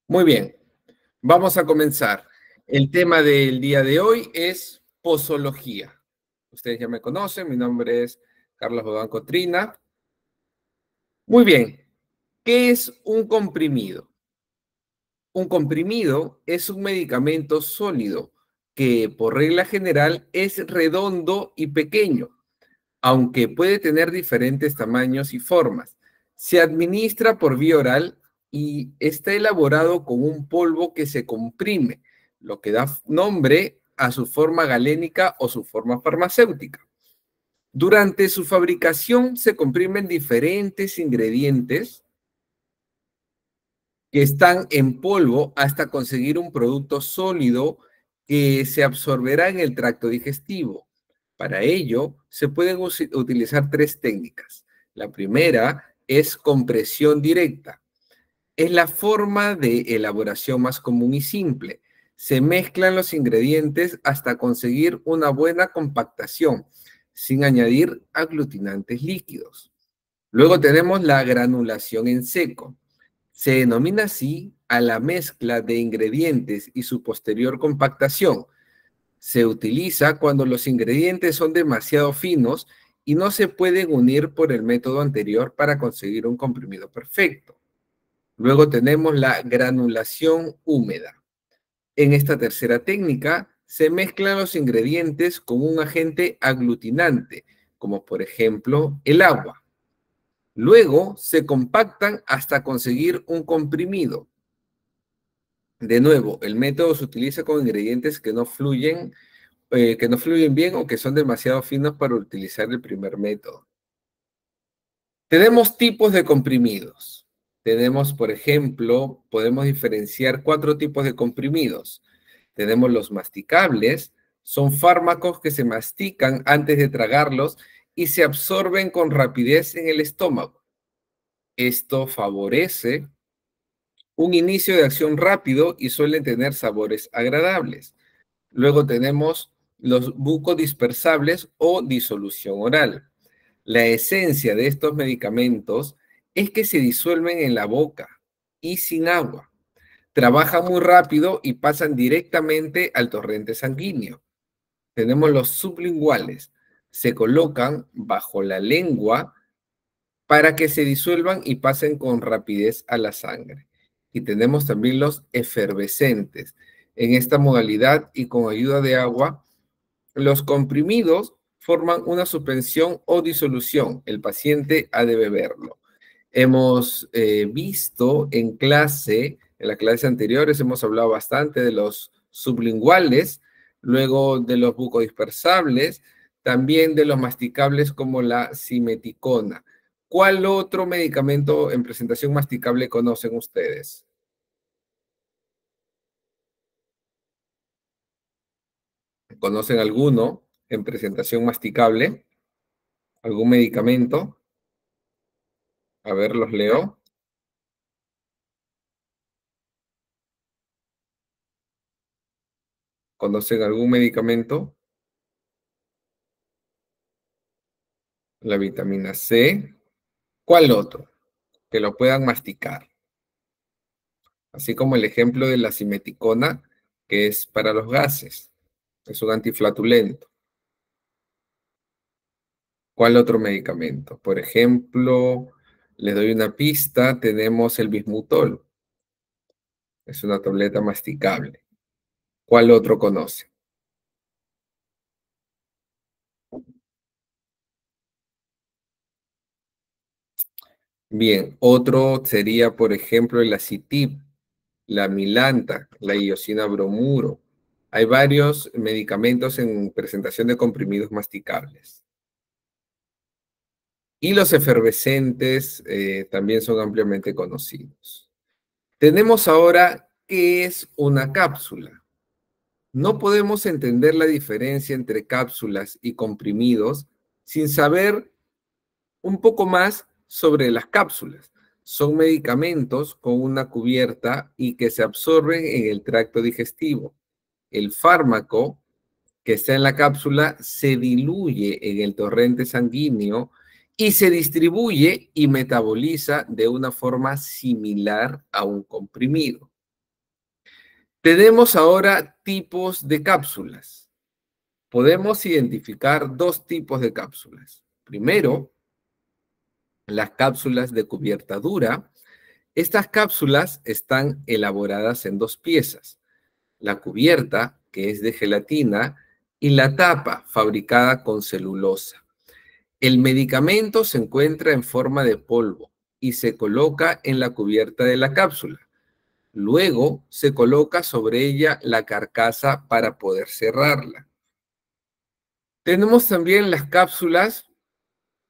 Muy bien, vamos a comenzar. El tema del día de hoy es posología. Ustedes ya me conocen, mi nombre es Carlos Bodán Cotrina. Muy bien, ¿qué es un comprimido? Un comprimido es un medicamento sólido que por regla general es redondo y pequeño, aunque puede tener diferentes tamaños y formas. Se administra por vía oral y está elaborado con un polvo que se comprime, lo que da nombre a su forma galénica o su forma farmacéutica. Durante su fabricación se comprimen diferentes ingredientes que están en polvo hasta conseguir un producto sólido que se absorberá en el tracto digestivo. Para ello, se pueden utilizar tres técnicas. La primera es compresión directa. Es la forma de elaboración más común y simple. Se mezclan los ingredientes hasta conseguir una buena compactación, sin añadir aglutinantes líquidos. Luego tenemos la granulación en seco. Se denomina así a la mezcla de ingredientes y su posterior compactación. Se utiliza cuando los ingredientes son demasiado finos y no se pueden unir por el método anterior para conseguir un comprimido perfecto. Luego tenemos la granulación húmeda. En esta tercera técnica se mezclan los ingredientes con un agente aglutinante, como por ejemplo el agua. Luego se compactan hasta conseguir un comprimido. De nuevo, el método se utiliza con ingredientes que no fluyen bien o que son demasiado finos para utilizar el primer método. Tenemos tipos de comprimidos. Tenemos, por ejemplo, podemos diferenciar 4 tipos de comprimidos. Tenemos los masticables, son fármacos que se mastican antes de tragarlos y se absorben con rapidez en el estómago. Esto favorece un inicio de acción rápido y suelen tener sabores agradables. Luego tenemos los bucodispersables o disolución oral. La esencia de estos medicamentos es que se disuelven en la boca y sin agua. Trabajan muy rápido y pasan directamente al torrente sanguíneo. Tenemos los sublinguales. Se colocan bajo la lengua para que se disuelvan y pasen con rapidez a la sangre. Y tenemos también los efervescentes. En esta modalidad y con ayuda de agua, los comprimidos forman una suspensión o disolución. El paciente ha de beberlo. Hemos visto en las clases anteriores, hemos hablado bastante de los sublinguales, luego de los bucodispersables, también de los masticables como la simeticona. ¿Cuál otro medicamento en presentación masticable conocen ustedes? ¿Conocen alguno en presentación masticable? ¿Algún medicamento? A ver, los leo. ¿Conocen algún medicamento? La vitamina C. ¿Cuál otro? Que lo puedan masticar. Así como el ejemplo de la simeticona, que es para los gases. Es un antiflatulento. ¿Cuál otro medicamento? Por ejemplo, les doy una pista, tenemos el bismutol. Es una tableta masticable. ¿Cuál otro conoce? Bien, otro sería, por ejemplo, el acitib, la milanta, la iosina bromuro. Hay varios medicamentos en presentación de comprimidos masticables. Y los efervescentes también son ampliamente conocidos. Tenemos ahora qué es una cápsula. No podemos entender la diferencia entre cápsulas y comprimidos sin saber un poco más sobre las cápsulas. Son medicamentos con una cubierta y que se absorben en el tracto digestivo. El fármaco que está en la cápsula se diluye en el torrente sanguíneo y se distribuye y metaboliza de una forma similar a un comprimido. Tenemos ahora tipos de cápsulas. Podemos identificar dos tipos de cápsulas. Primero, las cápsulas de cubierta dura. Estas cápsulas están elaboradas en dos piezas: la cubierta, que es de gelatina, y la tapa, fabricada con celulosa. El medicamento se encuentra en forma de polvo y se coloca en la cubierta de la cápsula. Luego se coloca sobre ella la carcasa para poder cerrarla. Tenemos también las cápsulas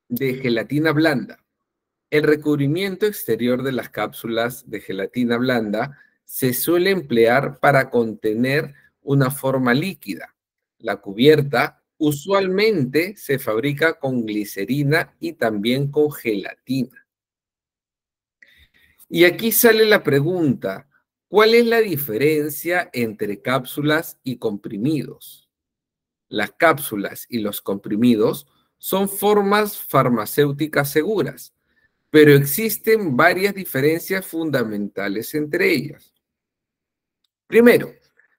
de gelatina blanda. El recubrimiento exterior de las cápsulas de gelatina blanda se suele emplear para contener una forma líquida. La cubierta usualmente se fabrica con glicerina y también con gelatina. Y aquí sale la pregunta: ¿cuál es la diferencia entre cápsulas y comprimidos? Las cápsulas y los comprimidos son formas farmacéuticas seguras, pero existen varias diferencias fundamentales entre ellas. Primero,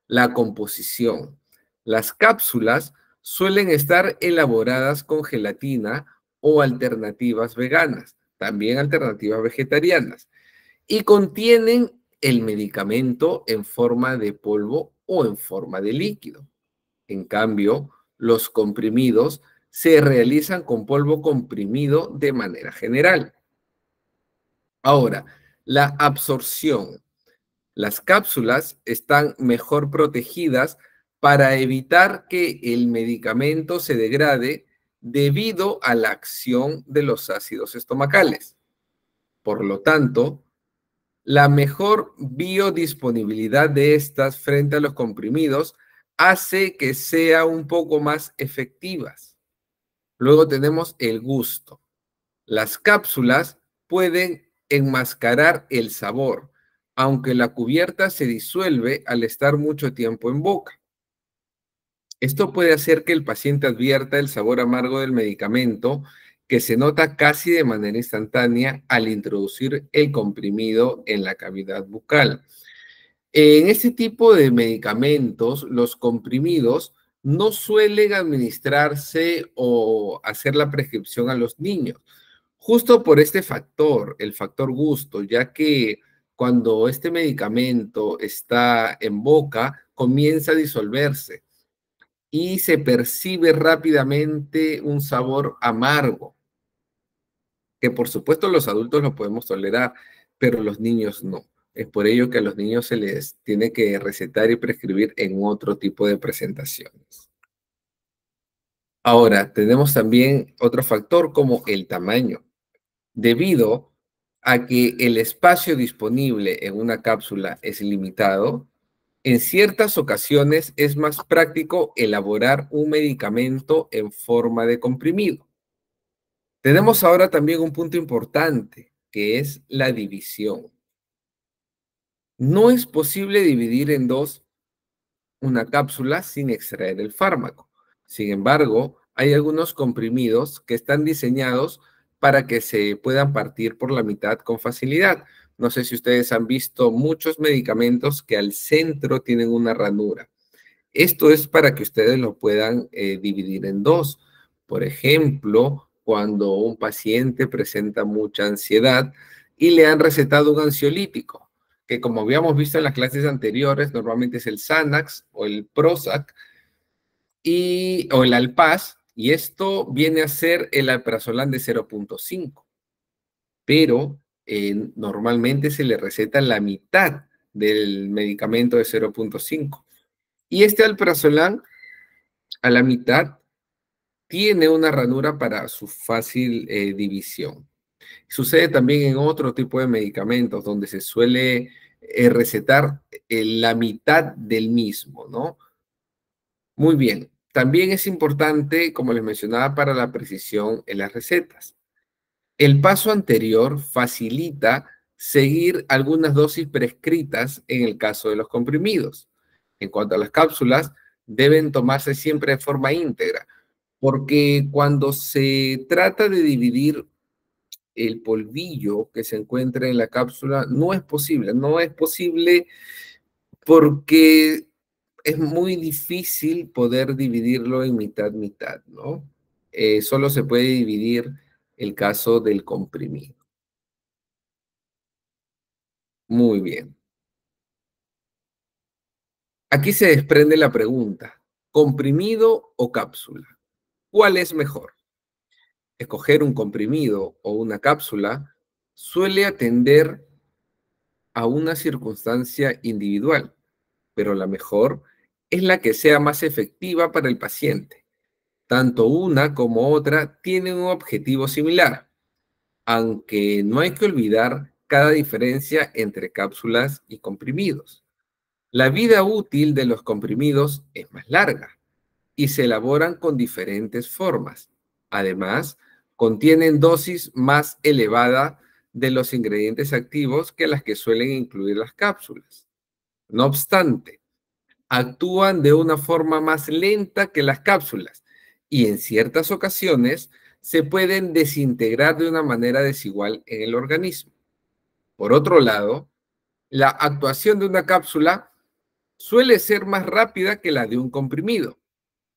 la composición. Las cápsulas suelen estar elaboradas con gelatina o alternativas veganas, también alternativas vegetarianas, y contienen el medicamento en forma de polvo o en forma de líquido. En cambio, los comprimidos se realizan con polvo comprimido de manera general. Ahora, la absorción. Las cápsulas están mejor protegidas para evitar que el medicamento se degrade debido a la acción de los ácidos estomacales. Por lo tanto, la mejor biodisponibilidad de estas frente a los comprimidos hace que sea un poco más efectivas. Luego tenemos el gusto. Las cápsulas pueden enmascarar el sabor, aunque la cubierta se disuelve al estar mucho tiempo en boca. Esto puede hacer que el paciente advierta el sabor amargo del medicamento, que se nota casi de manera instantánea al introducir el comprimido en la cavidad bucal. En este tipo de medicamentos, los comprimidos no suelen administrarse o hacer la prescripción a los niños, justo por este factor, el factor gusto, ya que cuando este medicamento está en boca, comienza a disolverse y se percibe rápidamente un sabor amargo, que por supuesto los adultos lo podemos tolerar, pero los niños no. Es por ello que a los niños se les tiene que recetar y prescribir en otro tipo de presentaciones. Ahora, tenemos también otro factor como el tamaño. Debido a que el espacio disponible en una cápsula es limitado, en ciertas ocasiones es más práctico elaborar un medicamento en forma de comprimido. Tenemos ahora también un punto importante, que es la división. No es posible dividir en dos una cápsula sin extraer el fármaco. Sin embargo, hay algunos comprimidos que están diseñados para que se puedan partir por la mitad con facilidad. No sé si ustedes han visto muchos medicamentos que al centro tienen una ranura. Esto es para que ustedes lo puedan dividir en dos. Por ejemplo, cuando un paciente presenta mucha ansiedad y le han recetado un ansiolítico, que como habíamos visto en las clases anteriores, normalmente es el Xanax o el Prozac o el Alpaz, y esto viene a ser el alprazolam de 0,5, pero normalmente se le receta la mitad del medicamento de 0,5. Y este alprazolam a la mitad tiene una ranura para su fácil división. Sucede también en otro tipo de medicamentos donde se suele recetar la mitad del mismo, ¿no? Muy bien. También es importante, como les mencionaba, para la precisión en las recetas. El paso anterior facilita seguir algunas dosis prescritas en el caso de los comprimidos. En cuanto a las cápsulas, deben tomarse siempre de forma íntegra, porque cuando se trata de dividir el polvillo que se encuentra en la cápsula, no es posible Porque es muy difícil poder dividirlo en mitad, mitad, ¿no? Solo se puede dividir el caso del comprimido. Muy bien. Aquí se desprende la pregunta, ¿comprimido o cápsula? ¿Cuál es mejor? Escoger un comprimido o una cápsula suele atender a una circunstancia individual, pero la mejor es la que sea más efectiva para el paciente. Tanto una como otra tienen un objetivo similar, aunque no hay que olvidar cada diferencia entre cápsulas y comprimidos. La vida útil de los comprimidos es más larga y se elaboran con diferentes formas. Además, contienen dosis más elevada de los ingredientes activos que las que suelen incluir las cápsulas. No obstante, actúan de una forma más lenta que las cápsulas y en ciertas ocasiones se pueden desintegrar de una manera desigual en el organismo. Por otro lado, la actuación de una cápsula suele ser más rápida que la de un comprimido.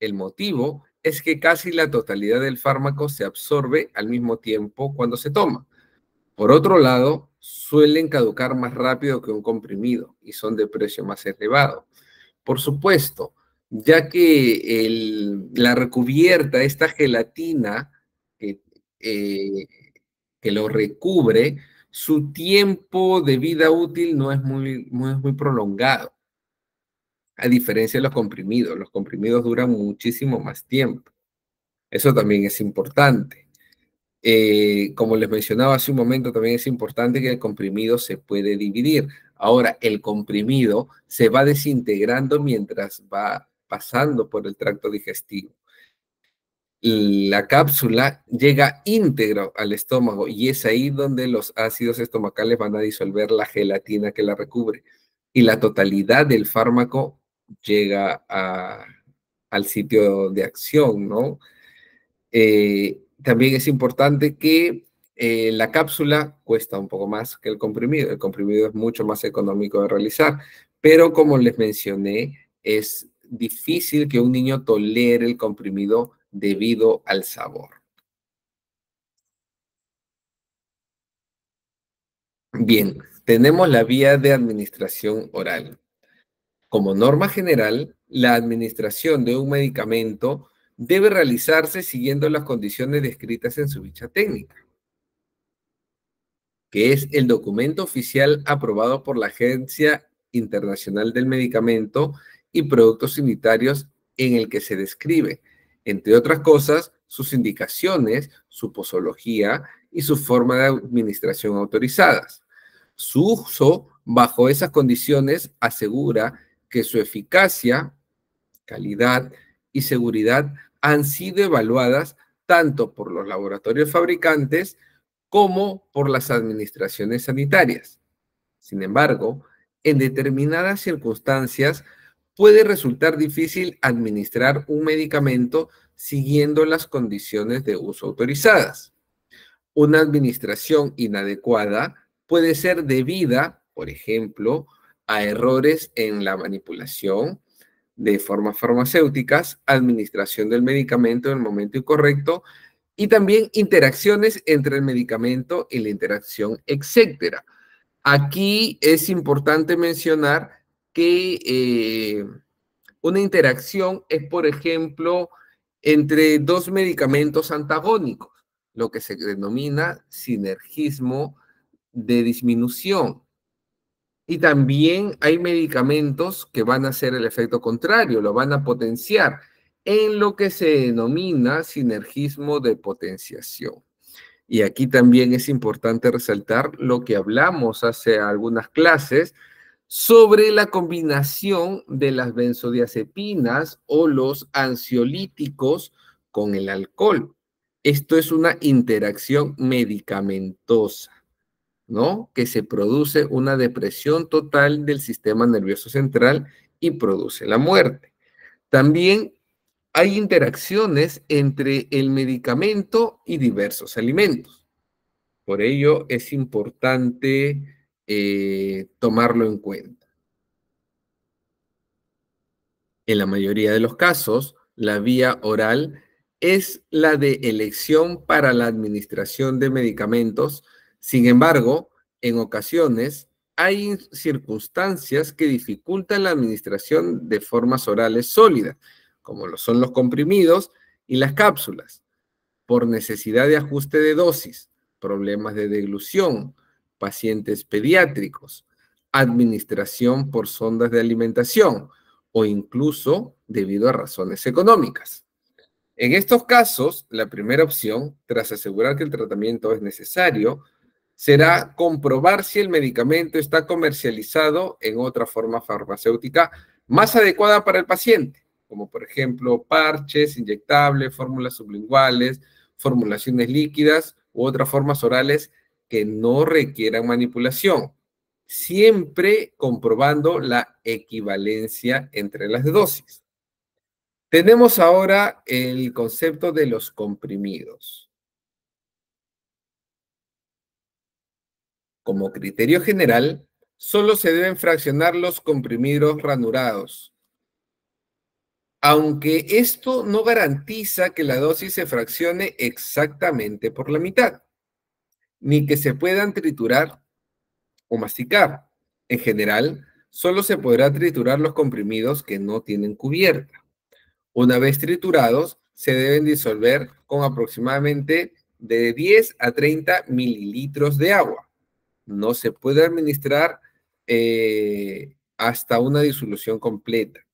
El motivo es que casi la totalidad del fármaco se absorbe al mismo tiempo cuando se toma. Por otro lado, suelen caducar más rápido que un comprimido y son de precio más elevado. Por supuesto, ya que la recubierta, esta gelatina que, eh, que lo recubre, su tiempo de vida útil no es muy prolongado, a diferencia de los comprimidos. Los comprimidos duran muchísimo más tiempo. Eso también es importante. Como les mencionaba hace un momento, también es importante que el comprimido se puede dividir. Ahora, el comprimido se va desintegrando mientras va pasando por el tracto digestivo. La cápsula llega íntegro al estómago y es ahí donde los ácidos estomacales van a disolver la gelatina que la recubre. Y la totalidad del fármaco llega al sitio de acción, ¿no? También es importante que la cápsula cuesta un poco más que el comprimido. El comprimido es mucho más económico de realizar, pero como les mencioné, es difícil que un niño tolere el comprimido debido al sabor. Bien, tenemos la vía de administración oral. Como norma general, la administración de un medicamento debe realizarse siguiendo las condiciones descritas en su ficha técnica, que es el documento oficial aprobado por la Agencia Internacional del Medicamento y Productos Sanitarios en el que se describe, entre otras cosas, sus indicaciones, su posología y su forma de administración autorizadas. Su uso bajo esas condiciones asegura que su eficacia, calidad y seguridad han sido evaluadas tanto por los laboratorios fabricantes como por las administraciones sanitarias. Sin embargo, en determinadas circunstancias puede resultar difícil administrar un medicamento siguiendo las condiciones de uso autorizadas. Una administración inadecuada puede ser debida, por ejemplo, a errores en la manipulación de formas farmacéuticas, administración del medicamento en el momento incorrecto y también interacciones entre el medicamento y la interacción, etcétera. Aquí es importante mencionar que una interacción es, por ejemplo, entre dos medicamentos antagónicos, lo que se denomina sinergismo de disminución. Y también hay medicamentos que van a hacer el efecto contrario, lo van a potenciar, en lo que se denomina sinergismo de potenciación. Y aquí también es importante resaltar lo que hablamos hace algunas clases sobre la combinación de las benzodiazepinas o los ansiolíticos con el alcohol. Esto es una interacción medicamentosa, ¿no? Que se produce una depresión total del sistema nervioso central y produce la muerte. También hay interacciones entre el medicamento y diversos alimentos. Por ello es importante tomarlo en cuenta. En la mayoría de los casos, la vía oral es la de elección para la administración de medicamentos. Sin embargo, en ocasiones hay circunstancias que dificultan la administración de formas orales sólidas, como lo son los comprimidos y las cápsulas, por necesidad de ajuste de dosis, problemas de deglución, pacientes pediátricos, administración por sondas de alimentación o incluso debido a razones económicas. En estos casos, la primera opción, tras asegurar que el tratamiento es necesario, será comprobar si el medicamento está comercializado en otra forma farmacéutica más adecuada para el paciente, como por ejemplo parches, inyectables, fórmulas sublinguales, formulaciones líquidas u otras formas orales que no requieran manipulación, siempre comprobando la equivalencia entre las dosis. Tenemos ahora el concepto de los comprimidos. Como criterio general, solo se deben fraccionar los comprimidos ranurados, aunque esto no garantiza que la dosis se fraccione exactamente por la mitad, ni que se puedan triturar o masticar. En general, solo se podrá triturar los comprimidos que no tienen cubierta. Una vez triturados, se deben disolver con aproximadamente de 10 a 30 mililitros de agua. No se puede administrar hasta una disolución completa.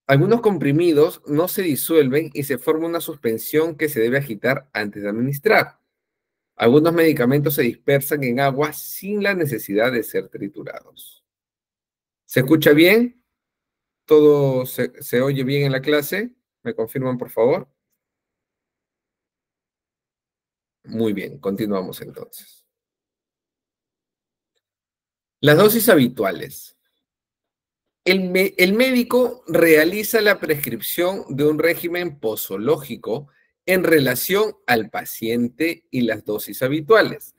Algunos comprimidos no se disuelven y se forma una suspensión que se debe agitar antes de administrar. Algunos medicamentos se dispersan en agua sin la necesidad de ser triturados. ¿Se escucha bien? ¿Todo se oye bien en la clase? ¿Me confirman, por favor? Muy bien, continuamos entonces. Las dosis habituales. El médico realiza la prescripción de un régimen posológico en relación al paciente y las dosis habituales.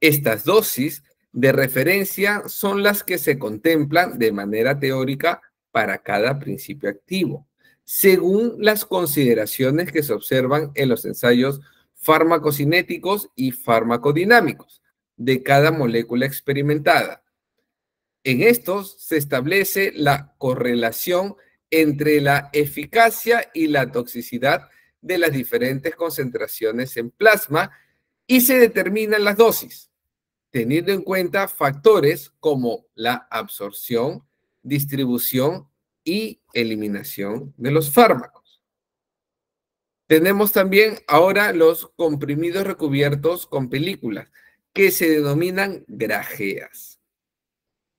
Estas dosis de referencia son las que se contemplan de manera teórica para cada principio activo, según las consideraciones que se observan en los ensayos farmacocinéticos y farmacodinámicos de cada molécula experimentada. En estos se establece la correlación entre la eficacia y la toxicidad de las diferentes concentraciones en plasma y se determinan las dosis, teniendo en cuenta factores como la absorción, distribución y eliminación de los fármacos. Tenemos también ahora los comprimidos recubiertos con películas, que se denominan grajeas.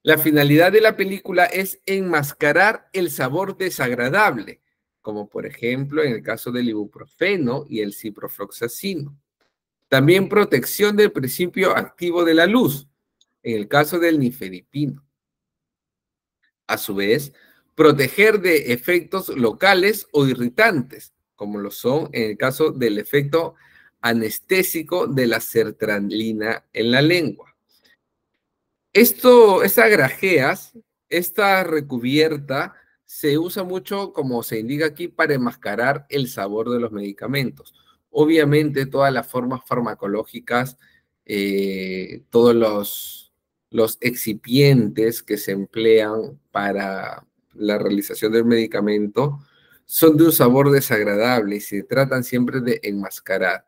La finalidad de la película es enmascarar el sabor desagradable, como por ejemplo en el caso del ibuprofeno y el ciprofloxacino. También protección del principio activo de la luz, en el caso del nifedipino. A su vez, proteger de efectos locales o irritantes, como lo son en el caso del efecto anestésico de la sertralina en la lengua. Estas grajeas, esta recubierta, se usa mucho, como se indica aquí, para enmascarar el sabor de los medicamentos. Obviamente, todas las formas farmacológicas, todos los excipientes que se emplean para la realización del medicamento son de un sabor desagradable y se tratan siempre de enmascarar.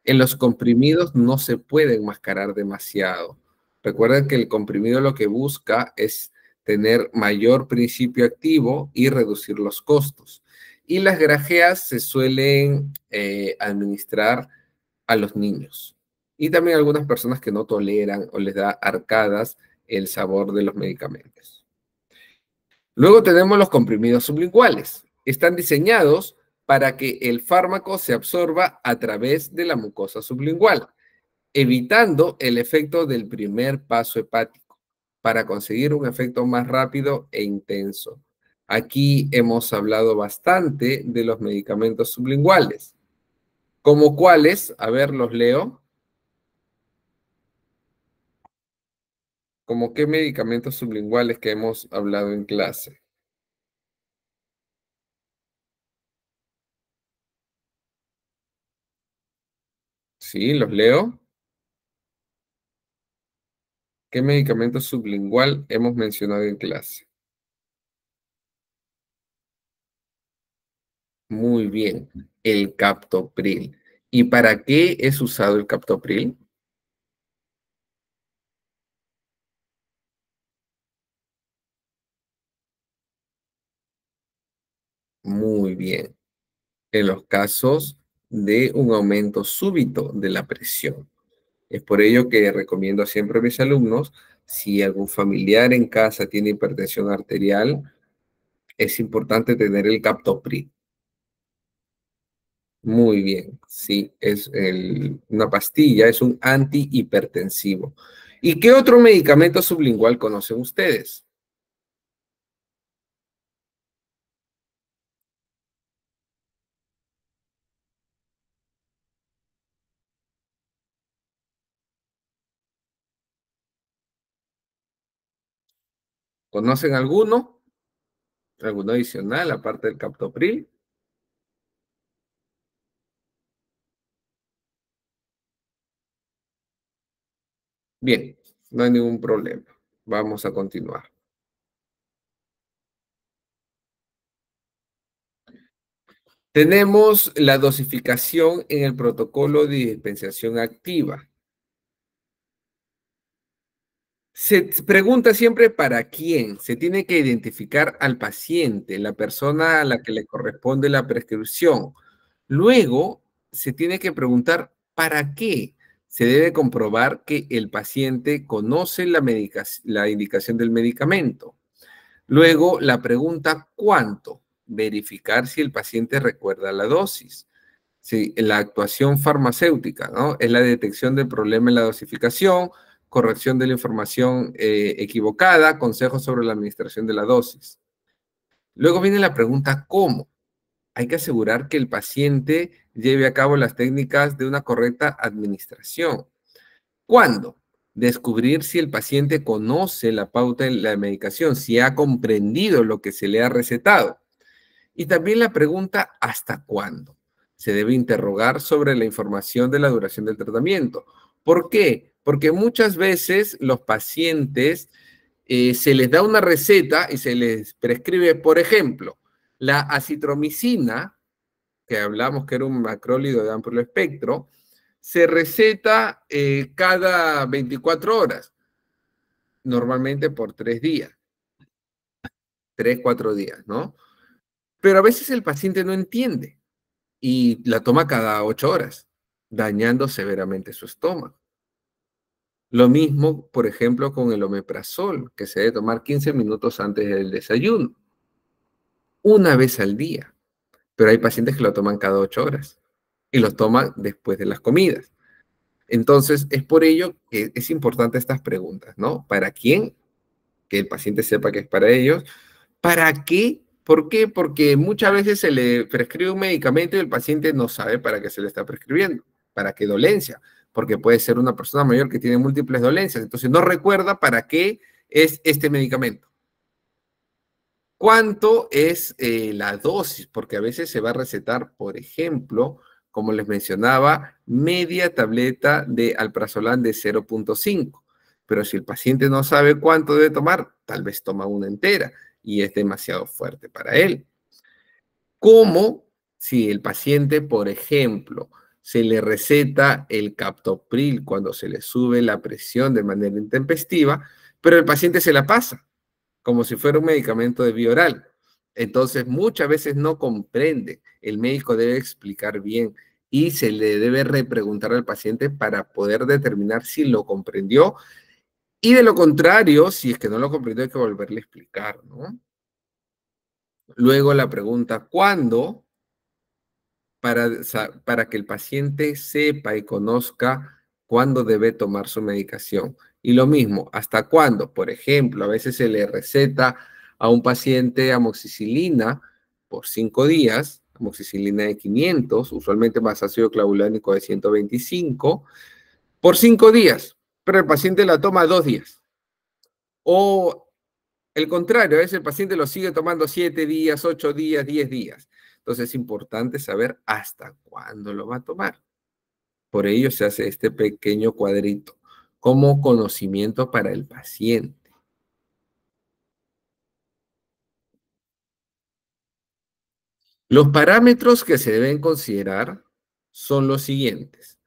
En los comprimidos no se puede enmascarar demasiado. Recuerden que el comprimido lo que busca es tener mayor principio activo y reducir los costos. Y las grajeas se suelen administrar a los niños. Y también a algunas personas que no toleran o les da arcadas el sabor de los medicamentos. Luego tenemos los comprimidos sublinguales. Están diseñados para que el fármaco se absorba a través de la mucosa sublingual, evitando el efecto del primer paso hepático, para conseguir un efecto más rápido e intenso. Aquí hemos hablado bastante de los medicamentos sublinguales. ¿Como cuáles? A ver, los leo. ¿Como qué medicamentos sublinguales que hemos hablado en clase? Sí, los leo. ¿Qué medicamento sublingual hemos mencionado en clase? Muy bien, el captopril. ¿Y para qué es usado el captopril? Muy bien, en los casos de un aumento súbito de la presión. Es por ello que recomiendo siempre a mis alumnos, si algún familiar en casa tiene hipertensión arterial, es importante tener el captopril. Muy bien, sí, es una pastilla, es un antihipertensivo. ¿Y qué otro medicamento sublingual conocen ustedes? ¿Conocen alguno? ¿Alguno adicional aparte del captopril? Bien, no hay ningún problema. Vamos a continuar. Tenemos la dosificación en el protocolo de dispensación activa. Se pregunta siempre para quién. Se tiene que identificar al paciente, la persona a la que le corresponde la prescripción. Luego, se tiene que preguntar para qué. Se debe comprobar que el paciente conoce la indicación del medicamento. Luego, la pregunta ¿cuánto? Verificar si el paciente recuerda la dosis. Sí, la actuación farmacéutica, ¿no? Es la detección del problema en la dosificación, corrección de la información equivocada, consejos sobre la administración de la dosis. Luego viene la pregunta ¿cómo? Hay que asegurar que el paciente lleve a cabo las técnicas de una correcta administración. ¿Cuándo? Descubrir si el paciente conoce la pauta de la medicación, si ha comprendido lo que se le ha recetado. Y también la pregunta ¿hasta cuándo? Se debe interrogar sobre la información de la duración del tratamiento. ¿Por qué? Porque muchas veces los pacientes se les da una receta y se les prescribe, por ejemplo, la acitromicina, que hablamos que era un macrólido de amplio espectro, se receta cada 24 horas, normalmente por 3 días, 3, 4 días, ¿no? Pero a veces el paciente no entiende y la toma cada 8 horas, dañando severamente su estómago. Lo mismo, por ejemplo, con el omeprazol, que se debe tomar 15 minutos antes del desayuno, una vez al día. Pero hay pacientes que lo toman cada 8 horas y los toman después de las comidas. Entonces, es por ello que es importante estas preguntas, ¿no? ¿Para quién? Que el paciente sepa que es para ellos. ¿Para qué? ¿Por qué? Porque muchas veces se le prescribe un medicamento y el paciente no sabe para qué se le está prescribiendo, para qué dolencia, porque puede ser una persona mayor que tiene múltiples dolencias, entonces no recuerda para qué es este medicamento. ¿Cuánto es la dosis? Porque a veces se va a recetar, por ejemplo, como les mencionaba, media tableta de alprazolam de 0,5. Pero si el paciente no sabe cuánto debe tomar, tal vez toma una entera y es demasiado fuerte para él. ¿Cómo si el paciente, por ejemplo, se le receta el captopril cuando se le sube la presión de manera intempestiva, pero el paciente se la pasa? Como si fuera un medicamento de vía oral. Entonces, muchas veces no comprende. El médico debe explicar bien y se le debe repreguntar al paciente para poder determinar si lo comprendió. Y de lo contrario, si es que no lo comprendió, hay que volverle a explicar, ¿no? Luego la pregunta, ¿cuándo? Para que el paciente sepa y conozca cuándo debe tomar su medicación. Y lo mismo, ¿hasta cuándo? Por ejemplo, a veces se le receta a un paciente amoxicilina por 5 días, amoxicilina de 500, usualmente más ácido clavulánico de 125, por 5 días, pero el paciente la toma 2 días. O el contrario, a veces el paciente lo sigue tomando 7 días, 8 días, 10 días. Entonces es importante saber hasta cuándo lo va a tomar. Por ello se hace este pequeño cuadrito como conocimiento para el paciente. Los parámetros que se deben considerar son los siguientes.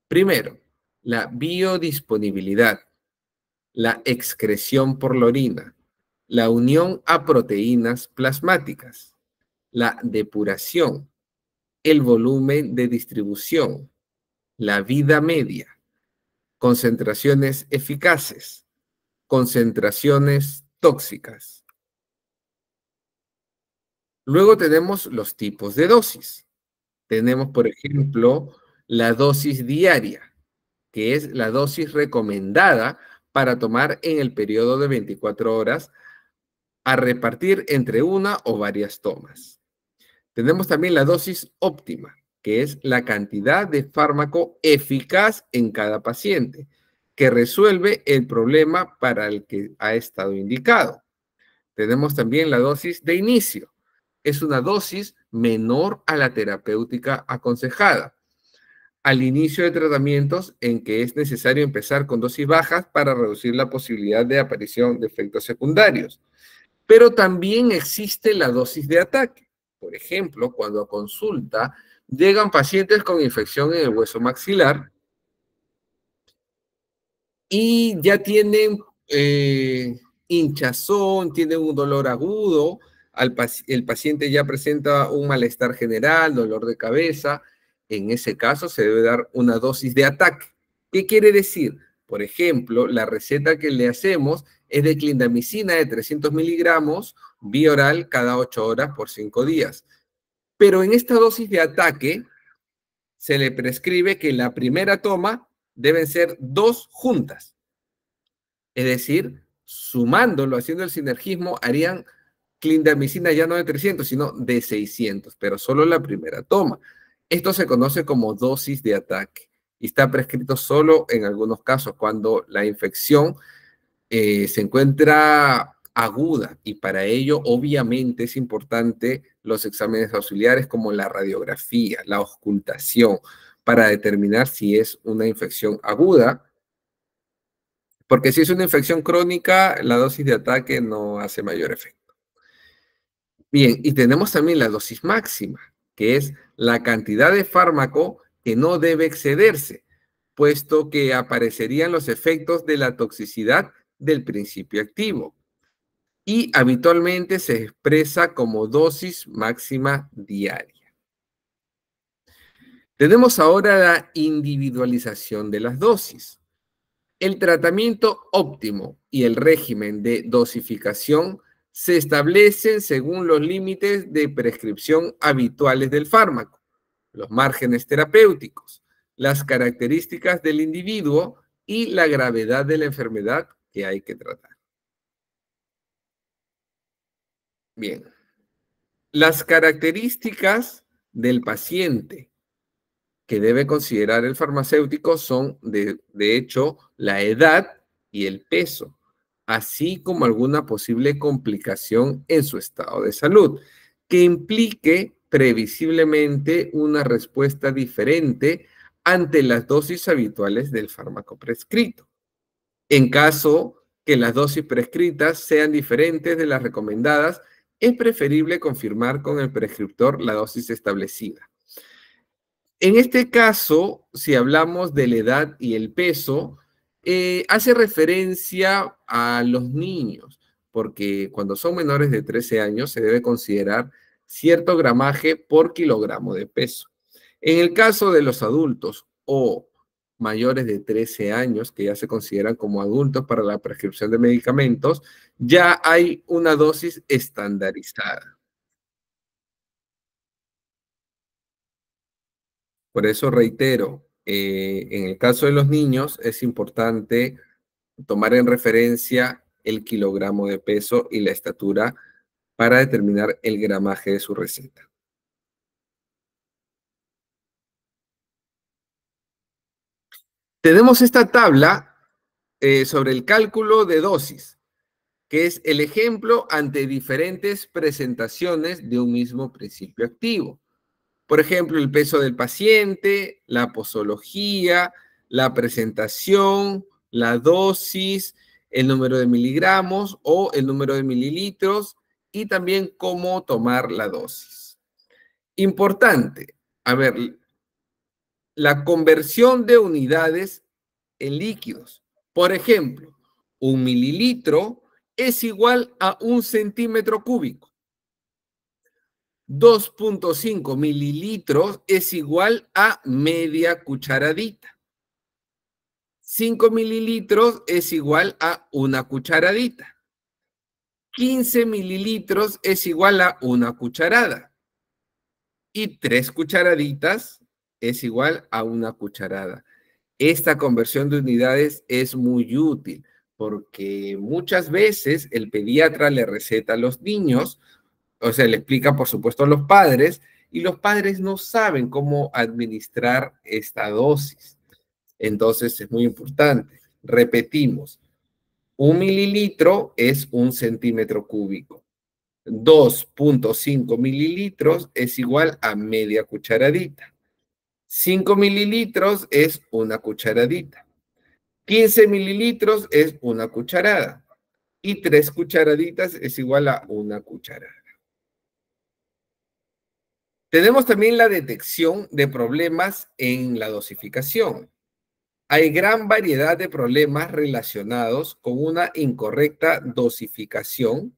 Primero, la biodisponibilidad, la excreción por la orina, la unión a proteínas plasmáticas, la depuración, el volumen de distribución, la vida media, concentraciones eficaces, concentraciones tóxicas. Luego tenemos los tipos de dosis. Tenemos, por ejemplo, la dosis diaria, que es la dosis recomendada para tomar en el periodo de 24 horas a repartir entre una o varias tomas. Tenemos también la dosis óptima, que es la cantidad de fármaco eficaz en cada paciente, que resuelve el problema para el que ha estado indicado. Tenemos también la dosis de inicio. Es una dosis menor a la terapéutica aconsejada. Al inicio de tratamientos en que es necesario empezar con dosis bajas para reducir la posibilidad de aparición de efectos secundarios. Pero también existe la dosis de ataque. Por ejemplo, cuando a consulta llegan pacientes con infección en el hueso maxilar y ya tienen hinchazón, tienen un dolor agudo, el paciente ya presenta un malestar general, dolor de cabeza. En ese caso se debe dar una dosis de ataque. ¿Qué quiere decir? Por ejemplo, la receta que le hacemos es de clindamicina de 300 miligramos vía oral cada 8 horas por 5 días. Pero en esta dosis de ataque se le prescribe que en la primera toma deben ser 2 juntas. Es decir, sumándolo, haciendo el sinergismo, harían clindamicina ya no de 300, sino de 600, pero solo la primera toma. Esto se conoce como dosis de ataque y está prescrito solo en algunos casos cuando la infección se encuentra aguda y para ello obviamente es importante los exámenes auxiliares como la radiografía, la auscultación, para determinar si es una infección aguda, porque si es una infección crónica, la dosis de ataque no hace mayor efecto. Bien, y tenemos también la dosis máxima, que es la cantidad de fármaco que no debe excederse, puesto que aparecerían los efectos de la toxicidad del principio activo. Y habitualmente se expresa como dosis máxima diaria. Tenemos ahora la individualización de las dosis. El tratamiento óptimo y el régimen de dosificación se establecen según los límites de prescripción habituales del fármaco, los márgenes terapéuticos, las características del individuo y la gravedad de la enfermedad que hay que tratar. Bien, las características del paciente que debe considerar el farmacéutico son, de hecho, la edad y el peso, así como alguna posible complicación en su estado de salud, que implique previsiblemente una respuesta diferente ante las dosis habituales del fármaco prescrito. En caso que las dosis prescritas sean diferentes de las recomendadas, es preferible confirmar con el prescriptor la dosis establecida. En este caso, si hablamos de la edad y el peso, hace referencia a los niños, porque cuando son menores de 13 años se debe considerar cierto gramaje por kilogramo de peso. En el caso de los adultos o mayores de 13 años, que ya se consideran como adultos para la prescripción de medicamentos, ya hay una dosis estandarizada. Por eso reitero, en el caso de los niños es importante tomar en referencia el kilogramo de peso y la estatura para determinar el gramaje de su receta. Tenemos esta tabla sobre el cálculo de dosis, que es el ejemplo ante diferentes presentaciones de un mismo principio activo. Por ejemplo, el peso del paciente, la posología, la presentación, la dosis, el número de miligramos o el número de mililitros y también cómo tomar la dosis. Importante, a ver, la conversión de unidades en líquidos. Por ejemplo, 1 mililitro es igual a 1 centímetro cúbico. 2.5 mililitros es igual a media cucharadita. 5 mililitros es igual a una cucharadita. 15 mililitros es igual a una cucharada. Y 3 cucharaditas es igual a una cucharada. Esta conversión de unidades es muy útil porque muchas veces el pediatra le receta a los niños, o sea, le explica por supuesto a los padres, y los padres no saben cómo administrar esta dosis. Entonces es muy importante. Repetimos, 1 mililitro es 1 centímetro cúbico. 2.5 mililitros es igual a media cucharadita. 5 mililitros es una cucharadita. 15 mililitros es una cucharada. Y 3 cucharaditas es igual a una cucharada. Tenemos también la detección de problemas en la dosificación. Hay gran variedad de problemas relacionados con una incorrecta dosificación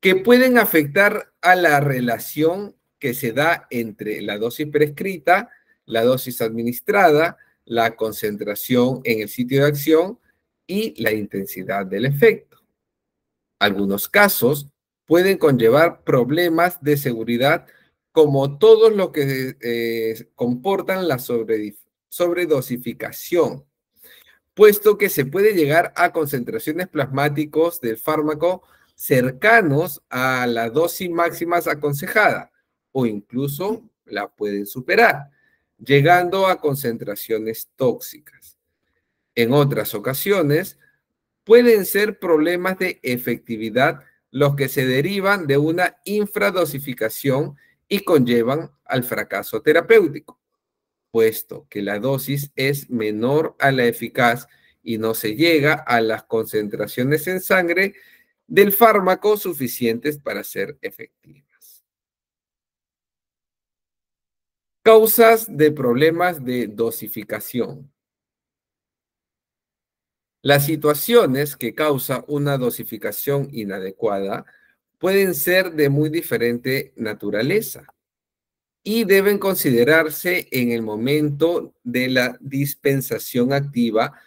que pueden afectar a la relación que se da entre la dosis prescrita, la dosis administrada, la concentración en el sitio de acción y la intensidad del efecto. Algunos casos pueden conllevar problemas de seguridad como todos los que comportan la sobredosificación, puesto que se puede llegar a concentraciones plasmáticos del fármaco cercanos a la dosis máxima aconsejada o incluso la pueden superar, llegando a concentraciones tóxicas. En otras ocasiones, pueden ser problemas de efectividad los que se derivan de una infradosificación y conllevan al fracaso terapéutico, puesto que la dosis es menor a la eficaz y no se llega a las concentraciones en sangre del fármaco suficientes para ser efectivas. Causas de problemas de dosificación. Las situaciones que causan una dosificación inadecuada pueden ser de muy diferente naturaleza y deben considerarse en el momento de la dispensación activa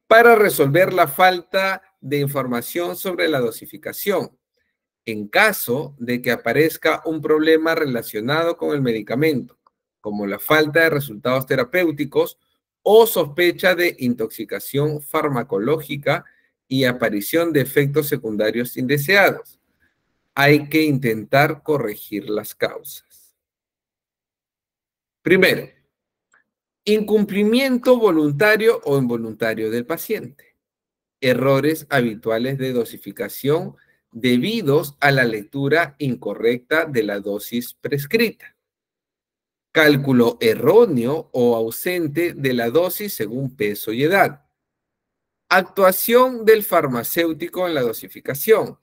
para resolver la falta de información sobre la dosificación, en caso de que aparezca un problema relacionado con el medicamento, como la falta de resultados terapéuticos o sospecha de intoxicación farmacológica y aparición de efectos secundarios indeseados. Hay que intentar corregir las causas. Primero, incumplimiento voluntario o involuntario del paciente. Errores habituales de dosificación debidos a la lectura incorrecta de la dosis prescrita. Cálculo erróneo o ausente de la dosis según peso y edad. Actuación del farmacéutico en la dosificación.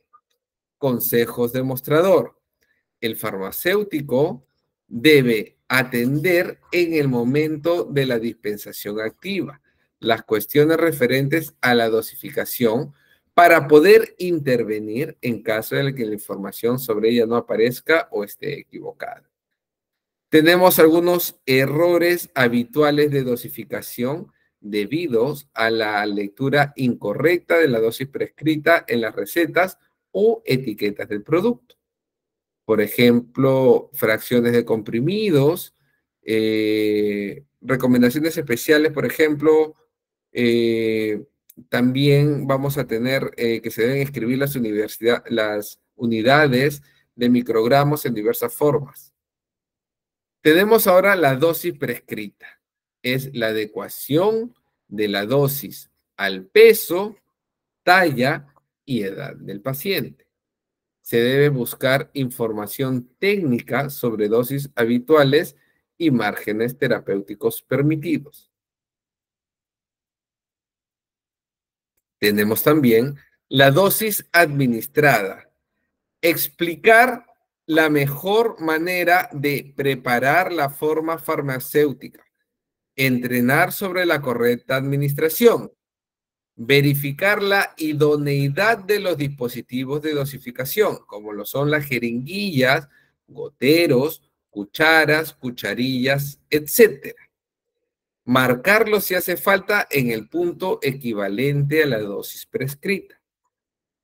Consejos de mostrador. El farmacéutico debe atender en el momento de la dispensación activa las cuestiones referentes a la dosificación para poder intervenir en caso de que la información sobre ella no aparezca o esté equivocada. Tenemos algunos errores habituales de dosificación debidos a la lectura incorrecta de la dosis prescrita en las recetas o etiquetas del producto. Por ejemplo, fracciones de comprimidos, recomendaciones especiales, por ejemplo, también vamos a tener que se deben escribir las unidades de microgramos en diversas formas. Tenemos ahora la dosis prescrita. Es la adecuación de la dosis al peso, talla y edad del paciente. Se debe buscar información técnica sobre dosis habituales y márgenes terapéuticos permitidos. Tenemos también la dosis administrada. Explicar la mejor manera de preparar la forma farmacéutica. Entrenar sobre la correcta administración. Verificar la idoneidad de los dispositivos de dosificación, como lo son las jeringuillas, goteros, cucharas, cucharillas, etcétera. Marcarlo si hace falta en el punto equivalente a la dosis prescrita.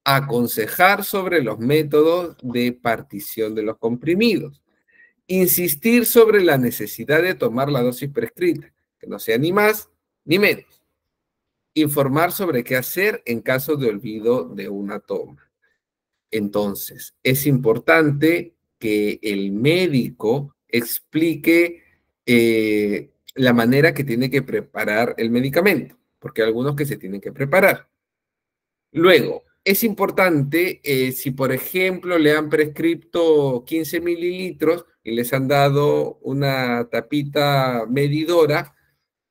Aconsejar sobre los métodos de partición de los comprimidos. Insistir sobre la necesidad de tomar la dosis prescrita, que no sea ni más ni menos. Informar sobre qué hacer en caso de olvido de una toma. Entonces, es importante que el médico explique la manera que tiene que preparar el medicamento, porque hay algunos que se tienen que preparar. Luego, es importante, si por ejemplo le han prescrito 15 mililitros y les han dado una tapita medidora,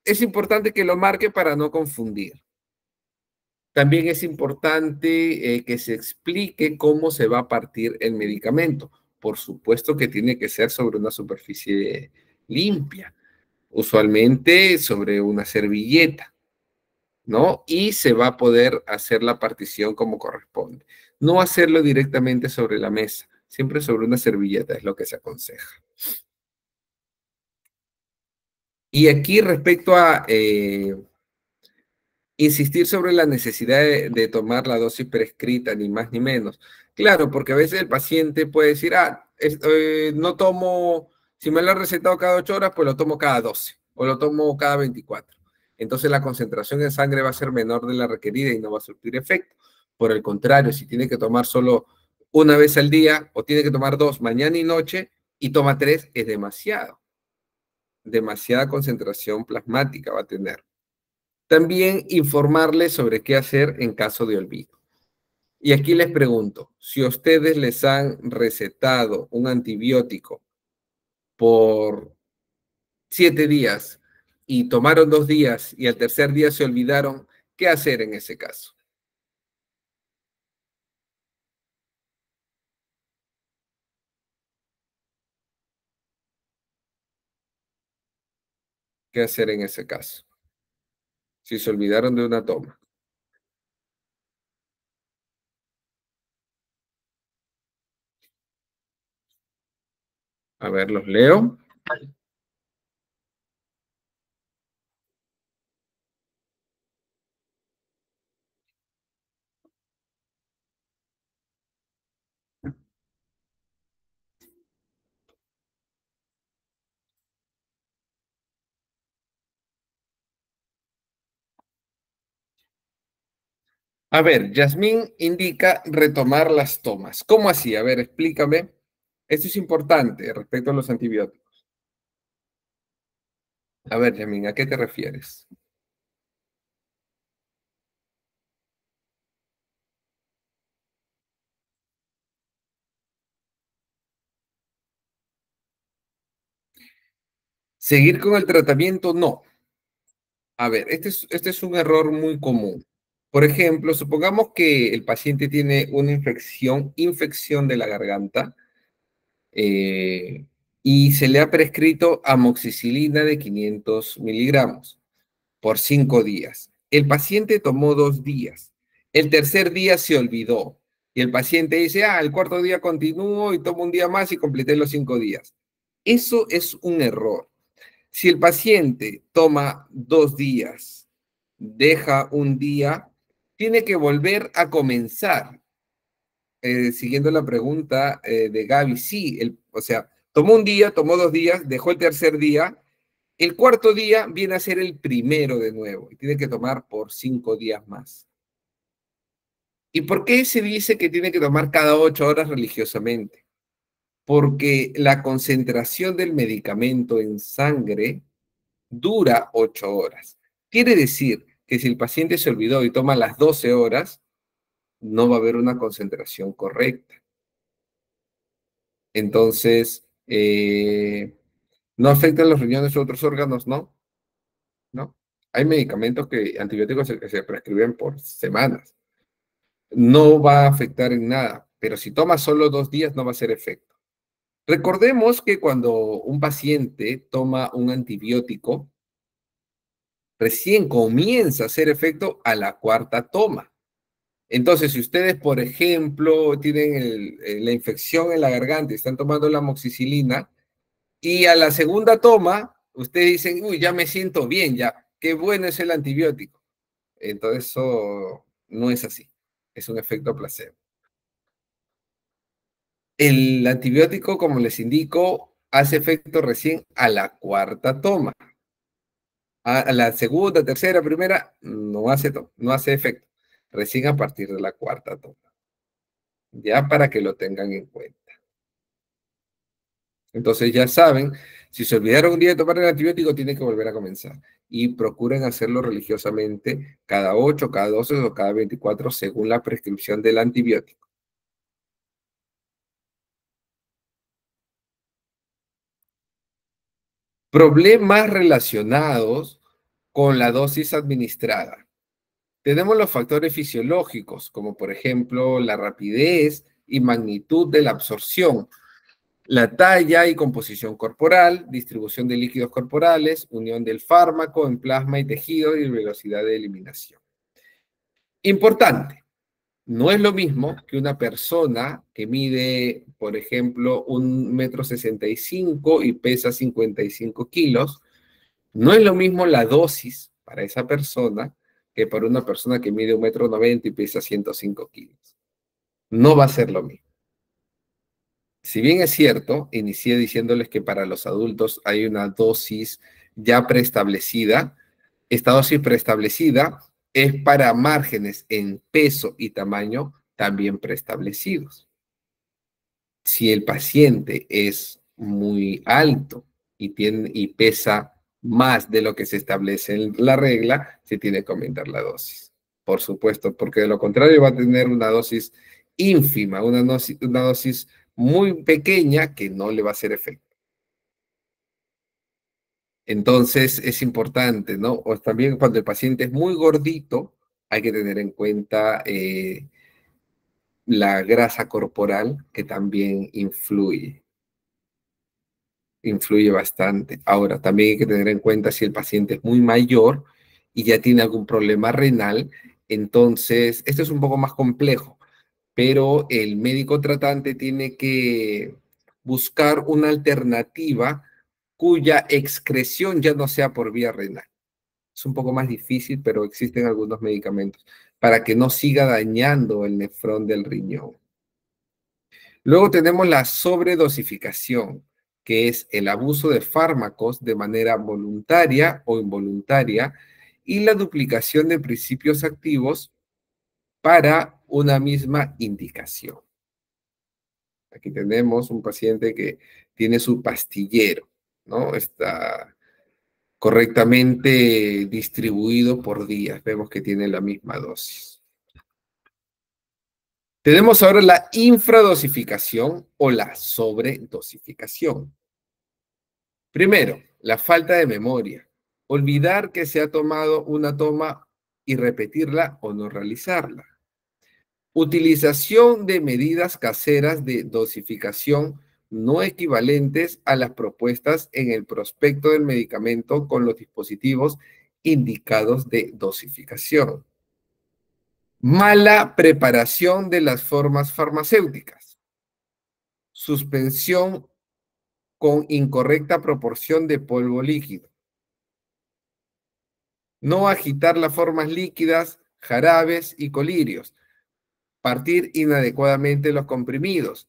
es importante que lo marque para no confundir. También es importante que se explique cómo se va a partir el medicamento. Por supuesto que tiene que ser sobre una superficie limpia, usualmente sobre una servilleta, ¿no? Y se va a poder hacer la partición como corresponde. No hacerlo directamente sobre la mesa, siempre sobre una servilleta es lo que se aconseja. Y aquí respecto a insistir sobre la necesidad de tomar la dosis prescrita, ni más ni menos. Claro, porque a veces el paciente puede decir, no tomo, si me lo han recetado cada 8 horas, pues lo tomo cada 12 o lo tomo cada 24. Entonces la concentración en sangre va a ser menor de la requerida y no va a surtir efecto. Por el contrario, si tiene que tomar solo una vez al día o tiene que tomar 2 mañana y noche y toma 3, es demasiado. Demasiada concentración plasmática va a tener. También informarles sobre qué hacer en caso de olvido. Y aquí les pregunto, si ustedes les han recetado un antibiótico por 7 días y tomaron 2 días y al tercer día se olvidaron, ¿qué hacer en ese caso? ¿Qué hacer en ese caso? Si se olvidaron de una toma. A ver, los leo. A ver, Yasmín indica retomar las tomas. ¿Cómo así? A ver, explícame. Esto es importante respecto a los antibióticos. A ver, Yasmín, ¿a qué te refieres? Seguir con el tratamiento, no. A ver, este es un error muy común. Por ejemplo, supongamos que el paciente tiene una infección de la garganta, eh, y se le ha prescrito amoxicilina de 500 miligramos por 5 días. El paciente tomó 2 días. El tercer día se olvidó. Y el paciente dice, el cuarto día continúo y tomo un día más y completé los 5 días. Eso es un error. Si el paciente toma 2 días, deja un día, tiene que volver a comenzar. Siguiendo la pregunta de Gaby, sí, o sea, tomó un día, tomó 2 días, dejó el tercer día, el cuarto día viene a ser el primero de nuevo y tiene que tomar por 5 días más. ¿Y por qué se dice que tiene que tomar cada 8 horas religiosamente? Porque la concentración del medicamento en sangre dura 8 horas. Quiere decir que si el paciente se olvidó y toma las 12 horas, no va a haber una concentración correcta. Entonces, ¿no afectan los riñones u otros órganos? No, no. Hay medicamentos antibióticos que se prescriben por semanas. No va a afectar en nada, pero si toma solo 2 días no va a hacer efecto. Recordemos que cuando un paciente toma un antibiótico, recién comienza a hacer efecto a la cuarta toma. Entonces, si ustedes, por ejemplo, tienen la infección en la garganta y están tomando la amoxicilina, y a la segunda toma, ustedes dicen, uy, ya me siento bien, ya, qué bueno es el antibiótico. Entonces, eso no es así, es un efecto placebo. El antibiótico, como les indico, hace efecto recién a la cuarta toma. A la segunda, tercera, primera, no hace efecto. Recién a partir de la cuarta toma. Ya para que lo tengan en cuenta. Entonces ya saben, si se olvidaron un día de tomar el antibiótico, tienen que volver a comenzar. Y procuren hacerlo religiosamente cada 8, cada 12 o cada 24 según la prescripción del antibiótico. Problemas relacionados con la dosis administrada. Tenemos los factores fisiológicos, como por ejemplo la rapidez y magnitud de la absorción, la talla y composición corporal, distribución de líquidos corporales, unión del fármaco en plasma y tejido y velocidad de eliminación. Importante, no es lo mismo que una persona que mide, por ejemplo, 1,65 m y pesa 55 kilos, no es lo mismo la dosis para esa persona que para una persona que mide 1,90 m y pesa 105 kilos. No va a ser lo mismo. Si bien es cierto, inicié diciéndoles que para los adultos hay una dosis ya preestablecida, esta dosis preestablecida es para márgenes en peso y tamaño también preestablecidos. Si el paciente es muy alto y pesa más de lo que se establece en la regla, se tiene que aumentar la dosis. Por supuesto, porque de lo contrario va a tener una dosis ínfima, una dosis muy pequeña que no le va a hacer efecto. Entonces es importante, ¿no? O también cuando el paciente es muy gordito, hay que tener en cuenta la grasa corporal que también influye bastante. Ahora, también hay que tener en cuenta si el paciente es muy mayor y ya tiene algún problema renal, entonces esto es un poco más complejo, pero el médico tratante tiene que buscar una alternativa cuya excreción ya no sea por vía renal. Es un poco más difícil, pero existen algunos medicamentos para que no siga dañando el nefrón del riñón. Luego tenemos la sobredosificación, que es el abuso de fármacos de manera voluntaria o involuntaria y la duplicación de principios activos para una misma indicación. Aquí tenemos un paciente que tiene su pastillero, ¿no? Está correctamente distribuido por días. Vemos que tiene la misma dosis. Tenemos ahora la infradosificación o la sobredosificación. Primero, la falta de memoria. Olvidar que se ha tomado una toma y repetirla o no realizarla. Utilización de medidas caseras de dosificación no equivalentes a las propuestas en el prospecto del medicamento con los dispositivos indicados de dosificación. Mala preparación de las formas farmacéuticas. Suspensión con incorrecta proporción de polvo líquido. No agitar las formas líquidas, jarabes y colirios. Partir inadecuadamente los comprimidos.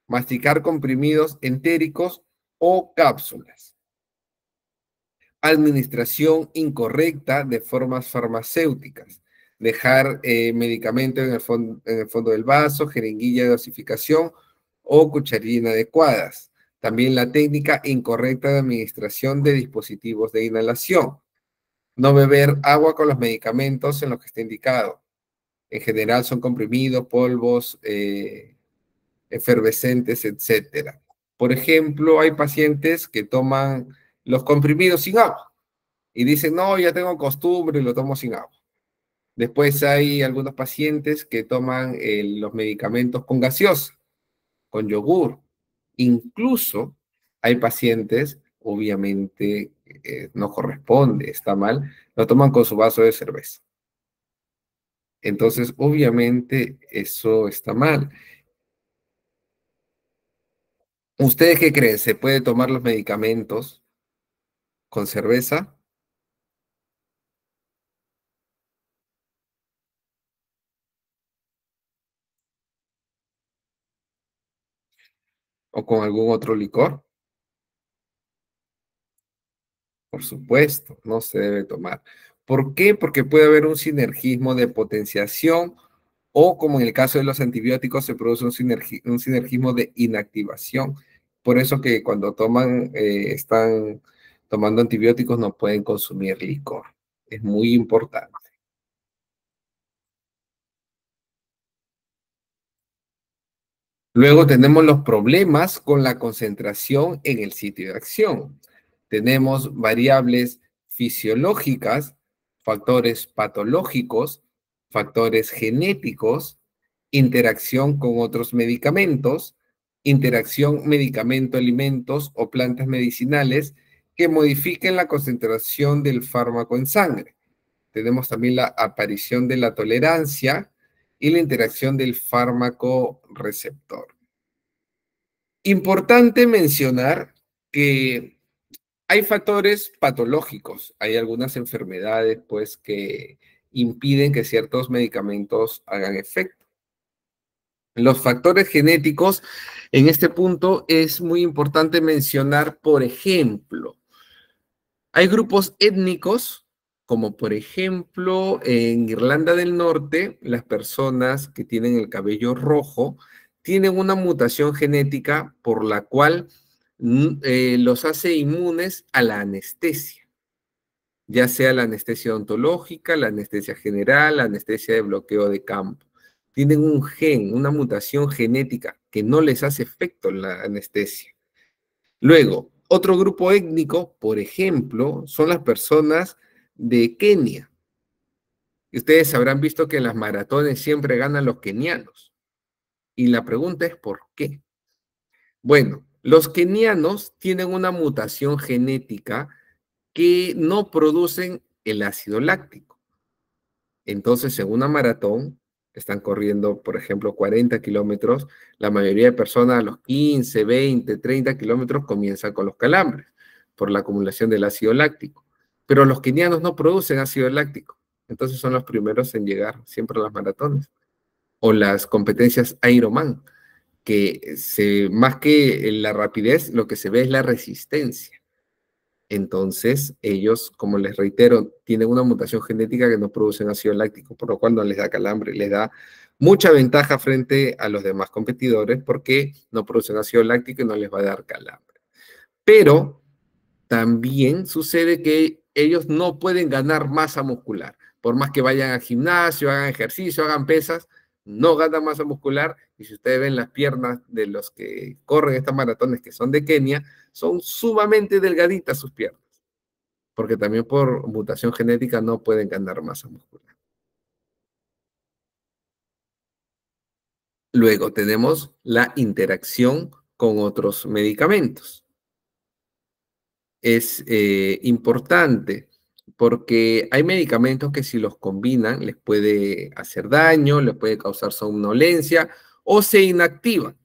Masticar comprimidos entéricos o cápsulas. Administración incorrecta de formas farmacéuticas. Dejar medicamento en el fondo del vaso, jeringuilla de dosificación o cucharilla inadecuadas. También la técnica incorrecta de administración de dispositivos de inhalación. No beber agua con los medicamentos en los que está indicado. En general son comprimidos, polvos, efervescentes, etcétera. Por ejemplo, hay pacientes que toman los comprimidos sin agua y dicen, no, ya tengo costumbre y lo tomo sin agua. Después hay algunos pacientes que toman los medicamentos con gaseosa, con yogur. Incluso hay pacientes, obviamente no corresponde, está mal, lo toman con su vaso de cerveza. Entonces, obviamente, eso está mal. ¿Ustedes qué creen? ¿Se puede tomar los medicamentos con cerveza o con algún otro licor? Por supuesto, no se debe tomar. ¿Por qué? Porque puede haber un sinergismo de potenciación o, como en el caso de los antibióticos, se produce un sinergismo de inactivación. Por eso que cuando están tomando antibióticos no pueden consumir licor. Es muy importante. Luego tenemos los problemas con la concentración en el sitio de acción. Tenemos variables fisiológicas, factores patológicos, factores genéticos, interacción con otros medicamentos, interacción medicamento-alimentos o plantas medicinales que modifiquen la concentración del fármaco en sangre. Tenemos también la aparición de la tolerancia y la interacción del fármaco receptor. Importante mencionar que hay factores patológicos, hay algunas enfermedades pues que impiden que ciertos medicamentos hagan efecto. Los factores genéticos, en este punto es muy importante mencionar, por ejemplo, hay grupos étnicos, como por ejemplo en Irlanda del Norte, las personas que tienen el cabello rojo tienen una mutación genética por la cual los hace inmunes a la anestesia, ya sea la anestesia odontológica, la anestesia general, la anestesia de bloqueo de campo. Tienen un gen, una mutación genética que no les hace efecto la anestesia. Luego, otro grupo étnico, por ejemplo, son las personas de Kenia. Y ustedes habrán visto que en las maratones siempre ganan los kenianos. Y la pregunta es ¿por qué? Bueno, los kenianos tienen una mutación genética que no producen el ácido láctico. Entonces, en una maratón, están corriendo, por ejemplo, 40 kilómetros, la mayoría de personas a los 15, 20, 30 kilómetros comienzan con los calambres por la acumulación del ácido láctico. Pero los kenianos no producen ácido láctico, entonces son los primeros en llegar siempre a las maratones o las competencias Ironman, que más que la rapidez, lo que se ve es la resistencia. Entonces, ellos, como les reitero, tienen una mutación genética que no producen ácido láctico, por lo cual no les da calambre, les da mucha ventaja frente a los demás competidores porque no producen ácido láctico y no les va a dar calambre. Pero también sucede que ellos no pueden ganar masa muscular. Por más que vayan al gimnasio, hagan ejercicio, hagan pesas, no ganan masa muscular. Y si ustedes ven las piernas de los que corren estas maratones que son de Kenia, son sumamente delgaditas sus piernas, porque también por mutación genética no pueden ganar masa muscular. Luego tenemos la interacción con otros medicamentos. Es importante porque hay medicamentos que si los combinan les puede hacer daño, les puede causar somnolencia o se inactivan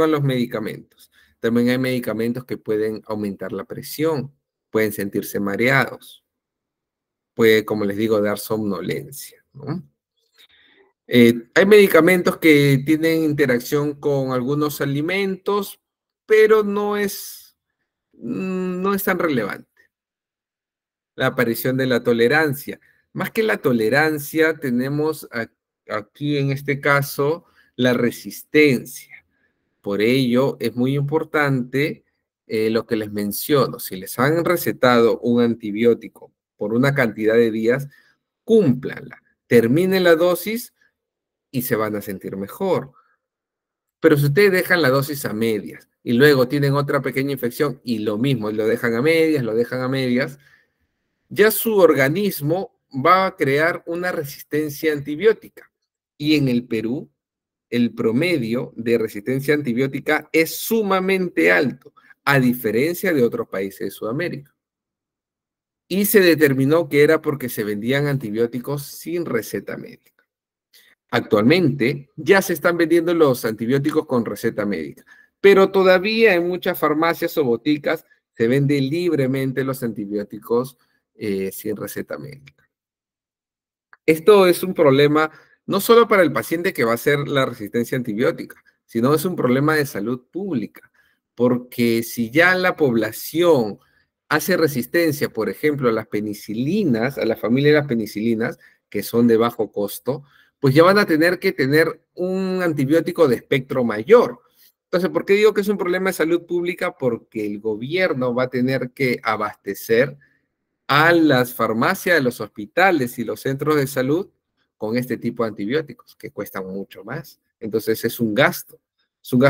los medicamentos. También hay medicamentos que pueden aumentar la presión, pueden sentirse mareados, puede, como les digo, dar somnolencia, ¿no? Hay medicamentos que tienen interacción con algunos alimentos, pero no es tan relevante la aparición de la tolerancia. Más que la tolerancia, tenemos aquí en este caso la resistencia. Por ello, es muy importante lo que les menciono. Si les han recetado un antibiótico por una cantidad de días, cúmplanla. Terminen la dosis y se van a sentir mejor. Pero si ustedes dejan la dosis a medias y luego tienen otra pequeña infección y lo mismo, lo dejan a medias, lo dejan a medias, ya su organismo va a crear una resistencia antibiótica. Y en el Perú, el promedio de resistencia antibiótica es sumamente alto, a diferencia de otros países de Sudamérica. Y se determinó que era porque se vendían antibióticos sin receta médica. Actualmente ya se están vendiendo los antibióticos con receta médica, pero todavía en muchas farmacias o boticas se venden libremente los antibióticos sin receta médica. Esto es un problema no solo para el paciente que va a hacer la resistencia antibiótica, sino es un problema de salud pública, porque si ya la población hace resistencia, por ejemplo, a las penicilinas, a la familia de las penicilinas, que son de bajo costo, pues ya van a tener que tener un antibiótico de espectro mayor. Entonces, ¿por qué digo que es un problema de salud pública? Porque el gobierno va a tener que abastecer a las farmacias de los hospitales y los centros de salud con este tipo de antibióticos que cuestan mucho más. Entonces es un gasto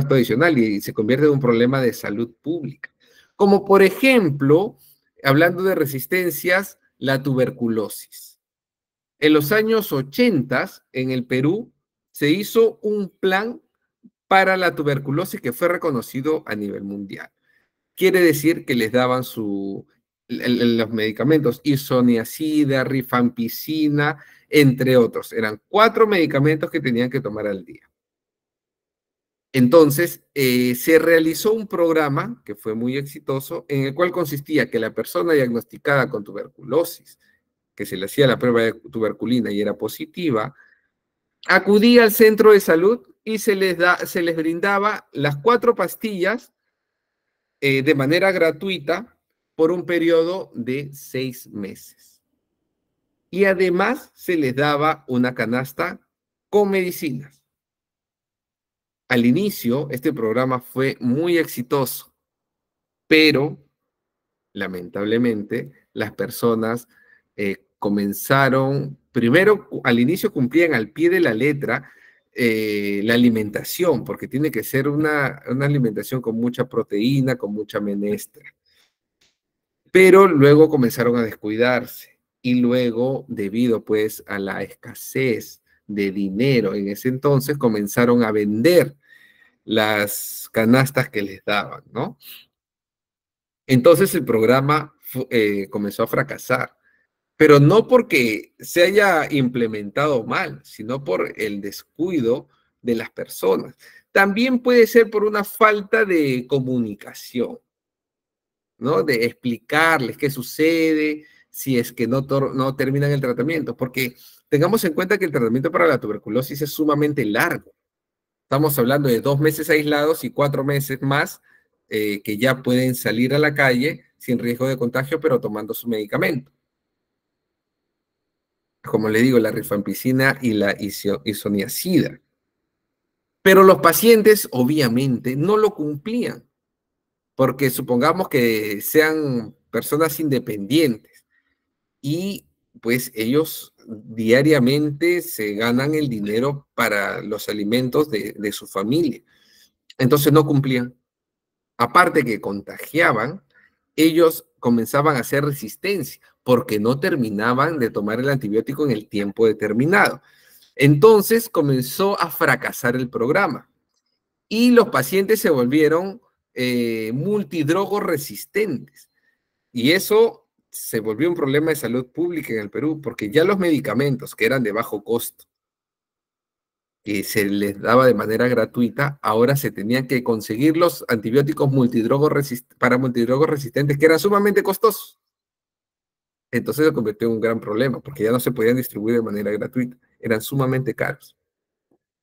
adicional y se convierte en un problema de salud pública. Como por ejemplo, hablando de resistencias, la tuberculosis. En los años 80 en el Perú se hizo un plan para la tuberculosis que fue reconocido a nivel mundial. Quiere decir que les daban los medicamentos isoniazida, rifampicina, entre otros. Eran 4 medicamentos que tenían que tomar al día. Entonces, se realizó un programa que fue muy exitoso, en el cual consistía que la persona diagnosticada con tuberculosis, que se le hacía la prueba de tuberculina y era positiva, acudía al centro de salud y se les brindaba las 4 pastillas de manera gratuita por un periodo de 6 meses. Y además se les daba una canasta con medicinas. Al inicio, este programa fue muy exitoso, pero lamentablemente las personas comenzaron, primero al inicio cumplían al pie de la letra la alimentación, porque tiene que ser una alimentación con mucha proteína, con mucha menestra. Pero luego comenzaron a descuidarse y luego, debido pues a la escasez de dinero en ese entonces, comenzaron a vender las canastas que les daban, ¿no? Entonces el programa comenzó a fracasar, pero no porque se haya implementado mal, sino por el descuido de las personas. También puede ser por una falta de comunicación, ¿no? De explicarles qué sucede si es que no terminan el tratamiento, porque tengamos en cuenta que el tratamiento para la tuberculosis es sumamente largo. Estamos hablando de 2 meses aislados y 4 meses más que ya pueden salir a la calle sin riesgo de contagio, pero tomando su medicamento. Como le digo, la rifampicina y la isoniazida. Pero los pacientes, obviamente, no lo cumplían. Porque supongamos que sean personas independientes y pues ellos diariamente se ganan el dinero para los alimentos de su familia. Entonces no cumplían. Aparte que contagiaban, ellos comenzaban a hacer resistencia porque no terminaban de tomar el antibiótico en el tiempo determinado. Entonces comenzó a fracasar el programa y los pacientes se volvieron multidrogos resistentes. Y eso se volvió un problema de salud pública en el Perú, porque ya los medicamentos que eran de bajo costo, que se les daba de manera gratuita, ahora se tenían que conseguir los antibióticos para multidrogos resistentes, que eran sumamente costosos. Entonces se convirtió en un gran problema, porque ya no se podían distribuir de manera gratuita, eran sumamente caros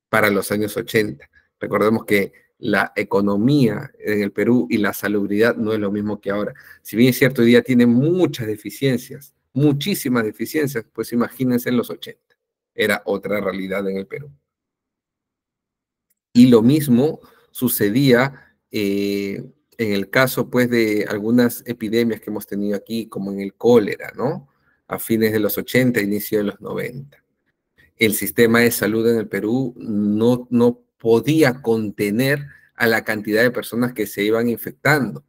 para los años 80. Recordemos que la economía en el Perú y la salubridad no es lo mismo que ahora. Si bien es cierto, hoy día tiene muchas deficiencias, muchísimas deficiencias, pues imagínense en los 80. Era otra realidad en el Perú. Y lo mismo sucedía en el caso, pues, de algunas epidemias que hemos tenido aquí, como en el cólera, ¿no? A fines de los 80, inicio de los 90. El sistema de salud en el Perú no podía contener a la cantidad de personas que se iban infectando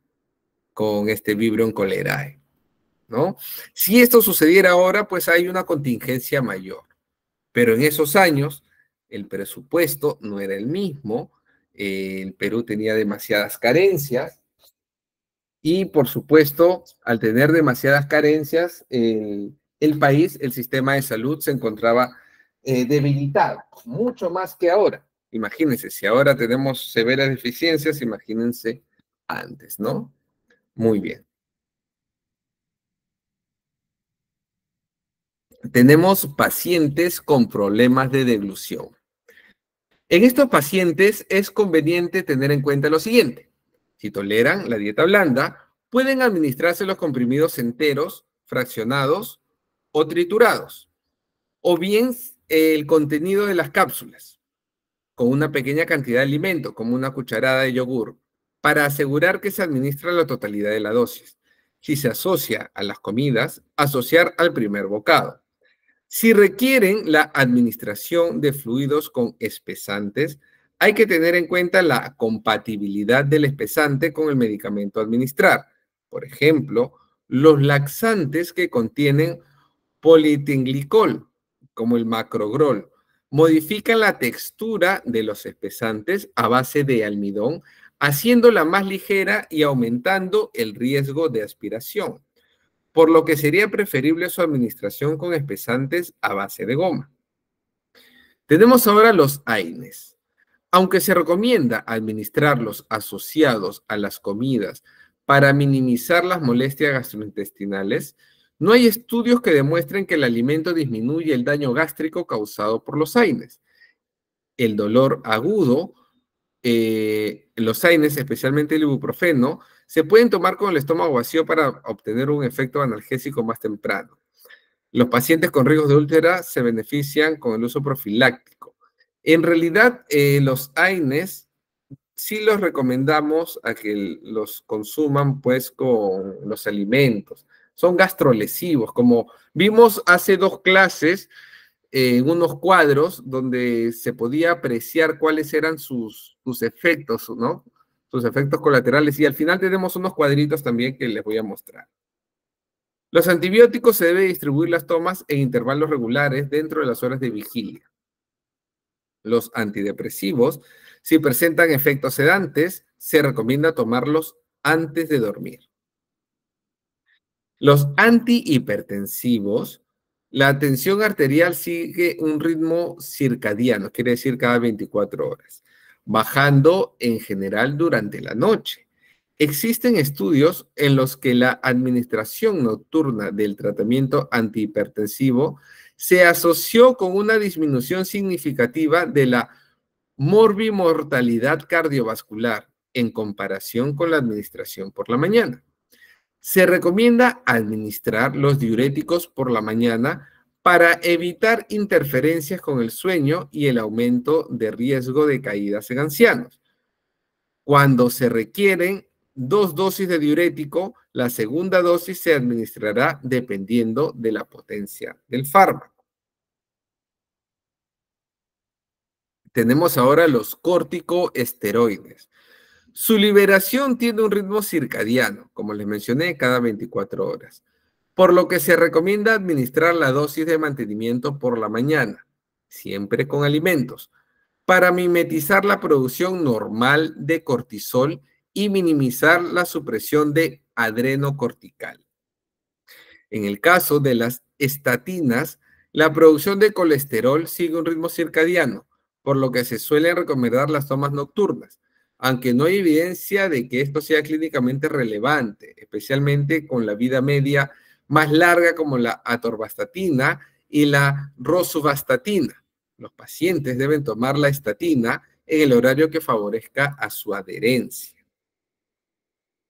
con este Vibrio cholerae, ¿no? Si esto sucediera ahora, pues hay una contingencia mayor. Pero en esos años el presupuesto no era el mismo, el Perú tenía demasiadas carencias y por supuesto, al tener demasiadas carencias, el país, el sistema de salud se encontraba debilitado, mucho más que ahora. Imagínense, si ahora tenemos severas deficiencias, imagínense antes, ¿no? Muy bien. Tenemos pacientes con problemas de deglución. En estos pacientes es conveniente tener en cuenta lo siguiente. Si toleran la dieta blanda, pueden administrarse los comprimidos enteros, fraccionados o triturados, o bien el contenido de las cápsulas, con una pequeña cantidad de alimento, como una cucharada de yogur, para asegurar que se administra la totalidad de la dosis. Si se asocia a las comidas, asociar al primer bocado. Si requieren la administración de fluidos con espesantes, hay que tener en cuenta la compatibilidad del espesante con el medicamento a administrar. Por ejemplo, los laxantes que contienen politinglicol, como el macrogrol, modifican la textura de los espesantes a base de almidón, haciéndola más ligera y aumentando el riesgo de aspiración, por lo que sería preferible su administración con espesantes a base de goma. Tenemos ahora los AINES. Aunque se recomienda administrarlos asociados a las comidas para minimizar las molestias gastrointestinales, no hay estudios que demuestren que el alimento disminuye el daño gástrico causado por los AINES. El dolor agudo, los AINES, especialmente el ibuprofeno, se pueden tomar con el estómago vacío para obtener un efecto analgésico más temprano. Los pacientes con riesgos de úlcera se benefician con el uso profiláctico. En realidad, los AINES sí los recomendamos a que los consuman pues con los alimentos. Son gastrolesivos, como vimos hace 2 clases en unos cuadros donde se podía apreciar cuáles eran sus efectos, ¿no? Sus efectos colaterales. Y al final tenemos unos cuadritos también que les voy a mostrar. Los antibióticos se debe distribuir las tomas en intervalos regulares dentro de las horas de vigilia. Los antidepresivos, si presentan efectos sedantes, se recomienda tomarlos antes de dormir. Los antihipertensivos, la tensión arterial sigue un ritmo circadiano, quiere decir cada 24 horas, bajando en general durante la noche. Existen estudios en los que la administración nocturna del tratamiento antihipertensivo se asoció con una disminución significativa de la morbimortalidad cardiovascular en comparación con la administración por la mañana. Se recomienda administrar los diuréticos por la mañana para evitar interferencias con el sueño y el aumento de riesgo de caídas en ancianos. Cuando se requieren 2 dosis de diurético, la segunda dosis se administrará dependiendo de la potencia del fármaco. Tenemos ahora los corticoesteroides. Su liberación tiene un ritmo circadiano, como les mencioné, cada 24 horas, por lo que se recomienda administrar la dosis de mantenimiento por la mañana, siempre con alimentos, para mimetizar la producción normal de cortisol y minimizar la supresión de adrenocortical. En el caso de las estatinas, la producción de colesterol sigue un ritmo circadiano, por lo que se suelen recomendar las tomas nocturnas, aunque no hay evidencia de que esto sea clínicamente relevante, especialmente con la vida media más larga como la atorvastatina y la rosuvastatina. Los pacientes deben tomar la estatina en el horario que favorezca a su adherencia.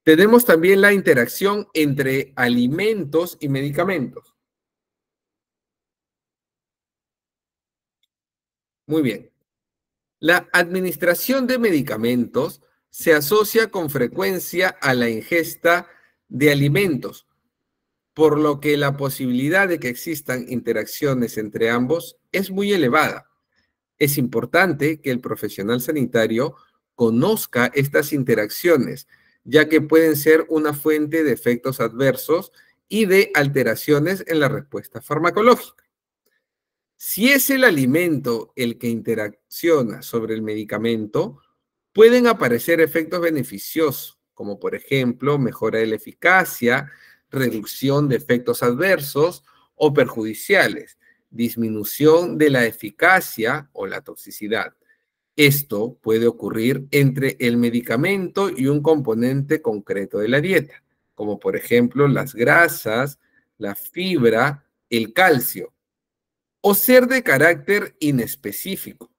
Tenemos también la interacción entre alimentos y medicamentos. Muy bien. La administración de medicamentos se asocia con frecuencia a la ingesta de alimentos, por lo que la posibilidad de que existan interacciones entre ambos es muy elevada. Es importante que el profesional sanitario conozca estas interacciones, ya que pueden ser una fuente de efectos adversos y de alteraciones en la respuesta farmacológica. Si es el alimento el que interacciona sobre el medicamento, pueden aparecer efectos beneficiosos, como por ejemplo mejora de la eficacia, reducción de efectos adversos o perjudiciales, disminución de la eficacia o la toxicidad. Esto puede ocurrir entre el medicamento y un componente concreto de la dieta, como por ejemplo las grasas, la fibra, el calcio, o ser de carácter inespecífico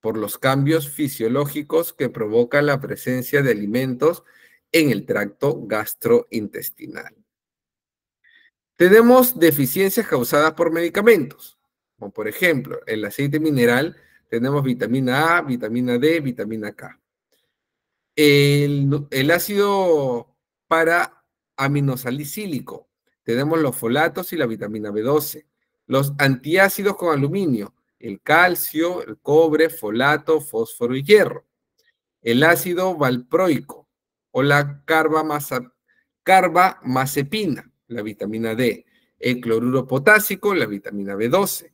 por los cambios fisiológicos que provoca la presencia de alimentos en el tracto gastrointestinal. Tenemos deficiencias causadas por medicamentos, como por ejemplo, el aceite mineral, tenemos vitamina A, vitamina D, vitamina K. El ácido para aminosalicílico, tenemos los folatos y la vitamina B12. Los antiácidos con aluminio, el calcio, el cobre, folato, fósforo y hierro. El ácido valproico o la carbamazepina, la vitamina D. El cloruro potásico, la vitamina B12.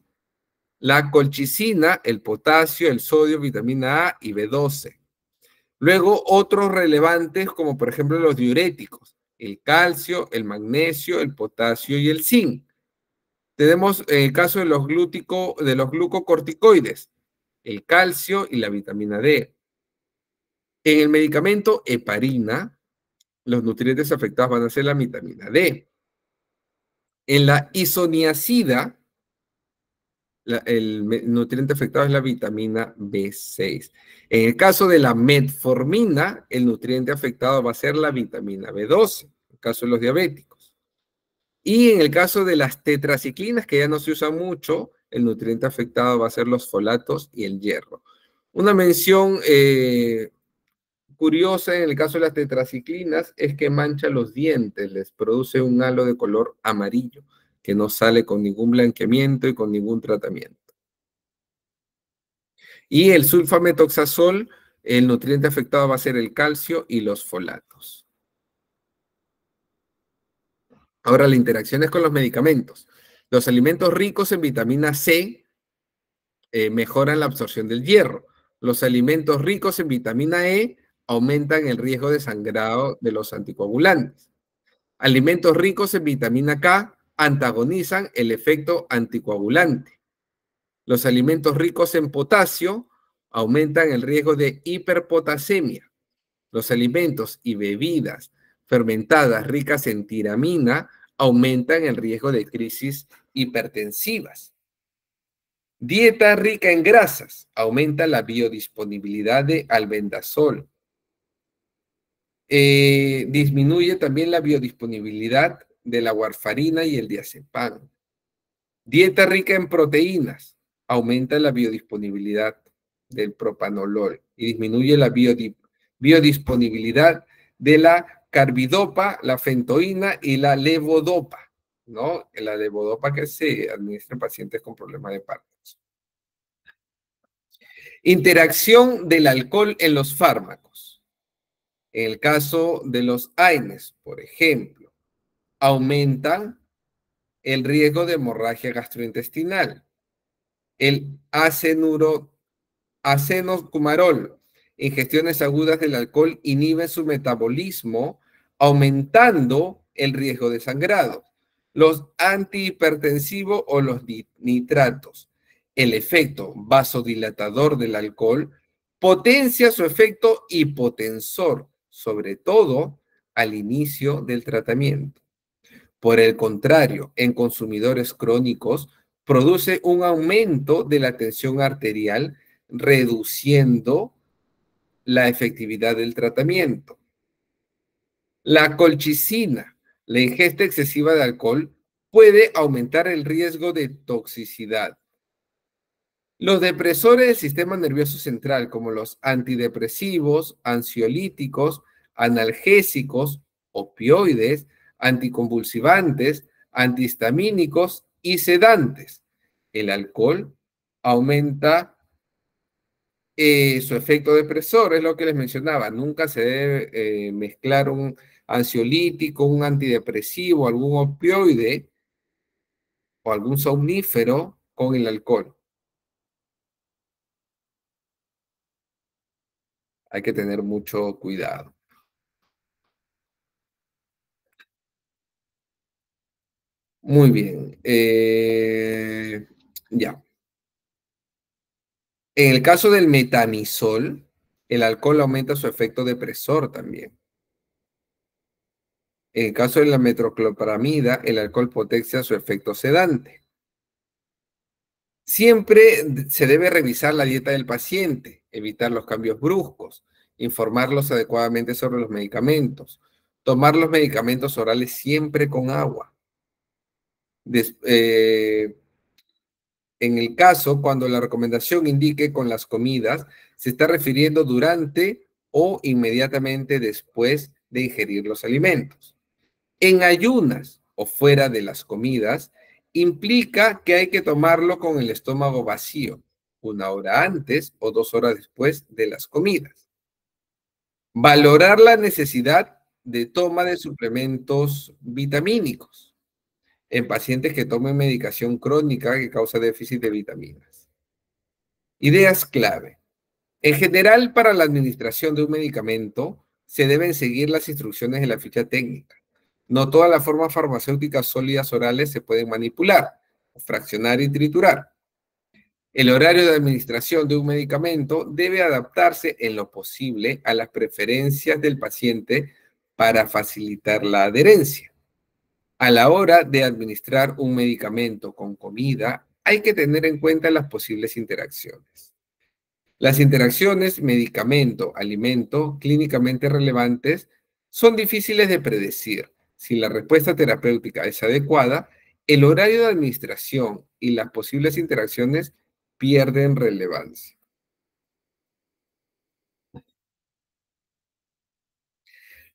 La colchicina, el potasio, el sodio, vitamina A y B12. Luego, otros relevantes, como por ejemplo los diuréticos, el calcio, el magnesio, el potasio y el zinc. Tenemos el caso de los glucocorticoides, el calcio y la vitamina D. En el medicamento heparina, los nutrientes afectados van a ser la vitamina D. En la isoniazida, el nutriente afectado es la vitamina B6. En el caso de la metformina, el nutriente afectado va a ser la vitamina B12, en el caso de los diabéticos. Y en el caso de las tetraciclinas, que ya no se usa mucho, el nutriente afectado va a ser los folatos y el hierro. Una mención curiosa en el caso de las tetraciclinas es que mancha los dientes, les produce un halo de color amarillo, que no sale con ningún blanqueamiento y con ningún tratamiento. Y el sulfametoxazol, el nutriente afectado va a ser el calcio y los folatos. Ahora, la interacción es con los medicamentos. Los alimentos ricos en vitamina C mejoran la absorción del hierro. Los alimentos ricos en vitamina E aumentan el riesgo de sangrado de los anticoagulantes. Alimentos ricos en vitamina K antagonizan el efecto anticoagulante. Los alimentos ricos en potasio aumentan el riesgo de hiperpotasemia. Los alimentos y bebidas fermentadas ricas en tiramina aumentan el riesgo de crisis hipertensivas. Dieta rica en grasas aumenta la biodisponibilidad de albendazol. Disminuye también la biodisponibilidad de la warfarina y el diazepam. Dieta rica en proteínas aumenta la biodisponibilidad del propanolol y disminuye la biodisponibilidad de la carbidopa, la fentoína y la levodopa, ¿no? La levodopa que se administra en pacientes con problemas de Parkinson. Interacción del alcohol en los fármacos. En el caso de los AINES, por ejemplo, aumentan el riesgo de hemorragia gastrointestinal. El acenocumarol, ingestiones agudas del alcohol inhiben su metabolismo, aumentando el riesgo de sangrado. Los antihipertensivos o los nitratos. El efecto vasodilatador del alcohol potencia su efecto hipotensor, sobre todo al inicio del tratamiento. Por el contrario, en consumidores crónicos, produce un aumento de la tensión arterial, reduciendo la efectividad del tratamiento. La colchicina, la ingesta excesiva de alcohol, puede aumentar el riesgo de toxicidad. Los depresores del sistema nervioso central, como los antidepresivos, ansiolíticos, analgésicos, opioides, anticonvulsivantes, antihistamínicos y sedantes. El alcohol aumenta Su efecto depresor es lo que les mencionaba. Nunca se debe mezclar un ansiolítico, un antidepresivo, algún opioide o algún somnífero con el alcohol. Hay que tener mucho cuidado. Muy bien. Ya. En el caso del metamizol, el alcohol aumenta su efecto depresor también. En el caso de la metoclopramida, el alcohol potencia su efecto sedante. Siempre se debe revisar la dieta del paciente, evitar los cambios bruscos, informarlos adecuadamente sobre los medicamentos, tomar los medicamentos orales siempre con agua. Des- eh, en el caso, cuando la recomendación indique con las comidas, se está refiriendo durante o inmediatamente después de ingerir los alimentos. En ayunas o fuera de las comidas, implica que hay que tomarlo con el estómago vacío, 1 hora antes o 2 horas después de las comidas. Valorar la necesidad de toma de suplementos vitamínicos en pacientes que tomen medicación crónica que causa déficit de vitaminas. Ideas clave. En general, para la administración de un medicamento, se deben seguir las instrucciones de la ficha técnica. No todas las formas farmacéuticas sólidas orales se pueden manipular, fraccionar y triturar. El horario de administración de un medicamento debe adaptarse en lo posible a las preferencias del paciente para facilitar la adherencia. A la hora de administrar un medicamento con comida, hay que tener en cuenta las posibles interacciones. Las interacciones medicamento-alimento clínicamente relevantes son difíciles de predecir. Si la respuesta terapéutica es adecuada, el horario de administración y las posibles interacciones pierden relevancia.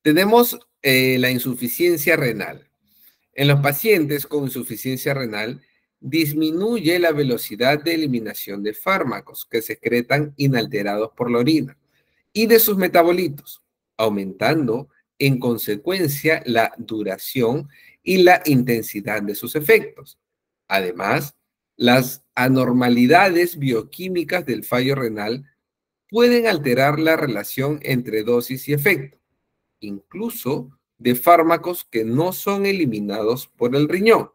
Tenemos la insuficiencia renal. En los pacientes con insuficiencia renal, disminuye la velocidad de eliminación de fármacos que se excretan inalterados por la orina y de sus metabolitos, aumentando en consecuencia la duración y la intensidad de sus efectos. Además, las anormalidades bioquímicas del fallo renal pueden alterar la relación entre dosis y efecto, incluso de fármacos que no son eliminados por el riñón.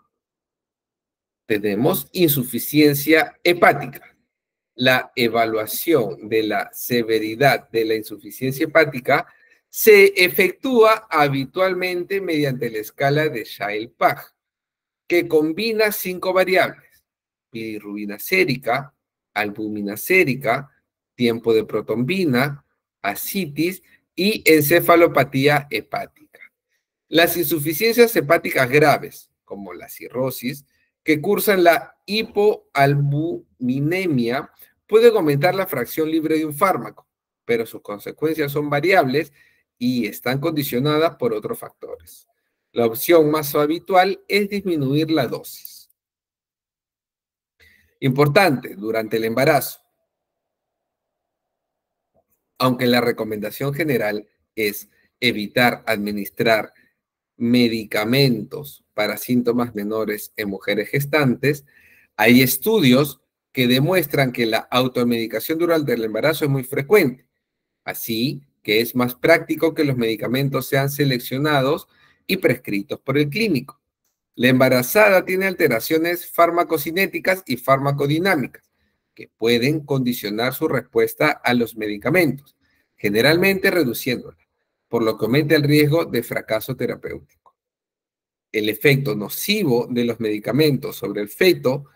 Tenemos insuficiencia hepática. La evaluación de la severidad de la insuficiencia hepática se efectúa habitualmente mediante la escala de Child-Pagh, que combina 5 variables: bilirrubina sérica, albúmina sérica, tiempo de protombina, ascitis y encefalopatía hepática. Las insuficiencias hepáticas graves, como la cirrosis, que cursan la hipoalbuminemia, pueden aumentar la fracción libre de un fármaco, pero sus consecuencias son variables y están condicionadas por otros factores. La opción más habitual es disminuir la dosis. Importante, durante el embarazo, aunque la recomendación general es evitar administrar medicamentos para síntomas menores en mujeres gestantes, hay estudios que demuestran que la automedicación durante el embarazo es muy frecuente, así que es más práctico que los medicamentos sean seleccionados y prescritos por el clínico. La embarazada tiene alteraciones farmacocinéticas y farmacodinámicas que pueden condicionar su respuesta a los medicamentos, generalmente reduciéndola, por lo que aumenta el riesgo de fracaso terapéutico. El efecto nocivo de los medicamentos sobre el feto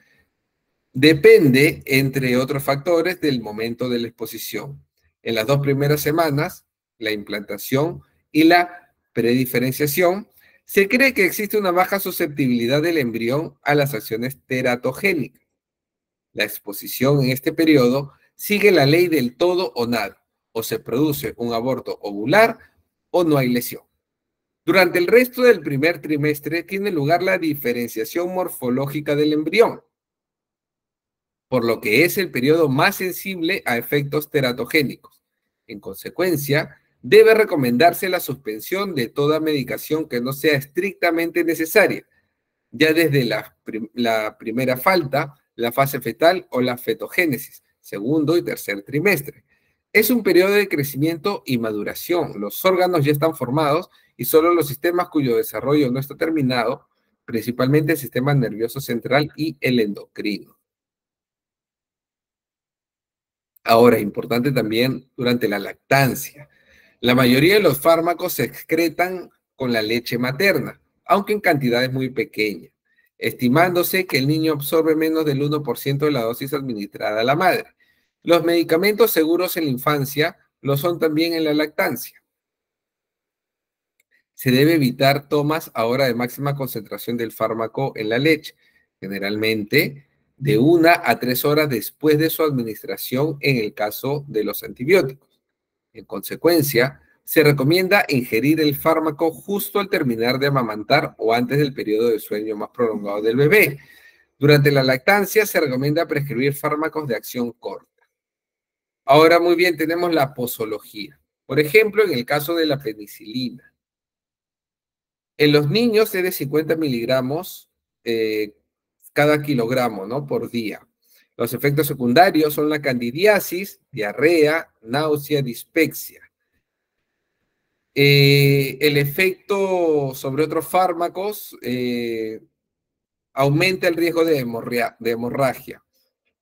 depende, entre otros factores, del momento de la exposición. En las 2 primeras semanas, la implantación y la prediferenciación, se cree que existe una baja susceptibilidad del embrión a las acciones teratogénicas. La exposición en este periodo sigue la ley del todo o nada, o se produce un aborto ovular o no hay lesión. Durante el resto del primer trimestre tiene lugar la diferenciación morfológica del embrión. por lo que es el periodo más sensible a efectos teratogénicos. En consecuencia, debe recomendarse la suspensión de toda medicación que no sea estrictamente necesaria, ya desde la primera falta, la fase fetal o la fetogénesis, segundo y tercer trimestre. Es un periodo de crecimiento y maduración. Los órganos ya están formados y solo los sistemas cuyo desarrollo no está terminado, principalmente el sistema nervioso central y el endocrino. Ahora, importante también durante la lactancia. La mayoría de los fármacos se excretan con la leche materna, aunque en cantidades muy pequeñas, estimándose que el niño absorbe menos del 1% de la dosis administrada a la madre. Los medicamentos seguros en la infancia lo son también en la lactancia. Se debe evitar tomas ahora de máxima concentración del fármaco en la leche, generalmente de 1 a 3 horas después de su administración en el caso de los antibióticos. En consecuencia, se recomienda ingerir el fármaco justo al terminar de amamantar o antes del periodo de sueño más prolongado del bebé. Durante la lactancia se recomienda prescribir fármacos de acción corta. Ahora, muy bien, tenemos la posología. Por ejemplo, en el caso de la penicilina. En los niños es de 50 miligramos cada kilogramo, ¿no? Por día. Los efectos secundarios son la candidiasis, diarrea, náusea, dispepsia. El efecto sobre otros fármacos aumenta el riesgo de hemorragia.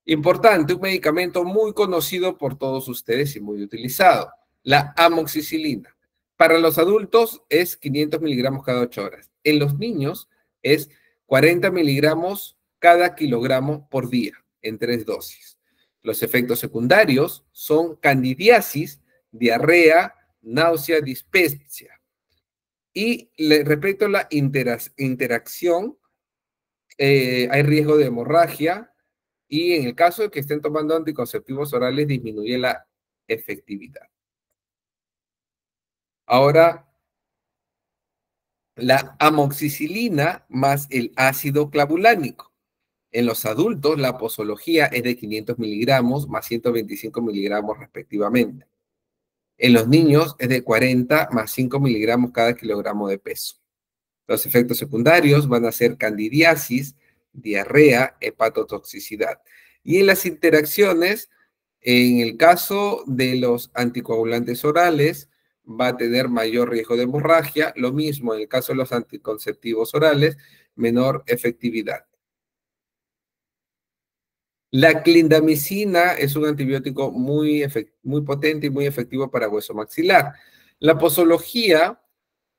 Importante, un medicamento muy conocido por todos ustedes y muy utilizado, la amoxicilina. Para los adultos es 500 miligramos cada 8 horas. En los niños es 40 miligramos cada kilogramo por día, en 3 dosis. Los efectos secundarios son candidiasis, diarrea, náusea, dispepsia. Y respecto a la interacción, hay riesgo de hemorragia y en el caso de que estén tomando anticonceptivos orales disminuye la efectividad. Ahora, la amoxicilina más el ácido clavulánico. En los adultos, la posología es de 500 miligramos más 125 miligramos respectivamente. En los niños es de 40 más 5 miligramos cada kilogramo de peso. Los efectos secundarios van a ser candidiasis, diarrea, hepatotoxicidad. Y en las interacciones, en el caso de los anticoagulantes orales, va a tener mayor riesgo de hemorragia. Lo mismo en el caso de los anticonceptivos orales, menor efectividad. La clindamicina es un antibiótico muy potente y muy efectivo para hueso maxilar. La posología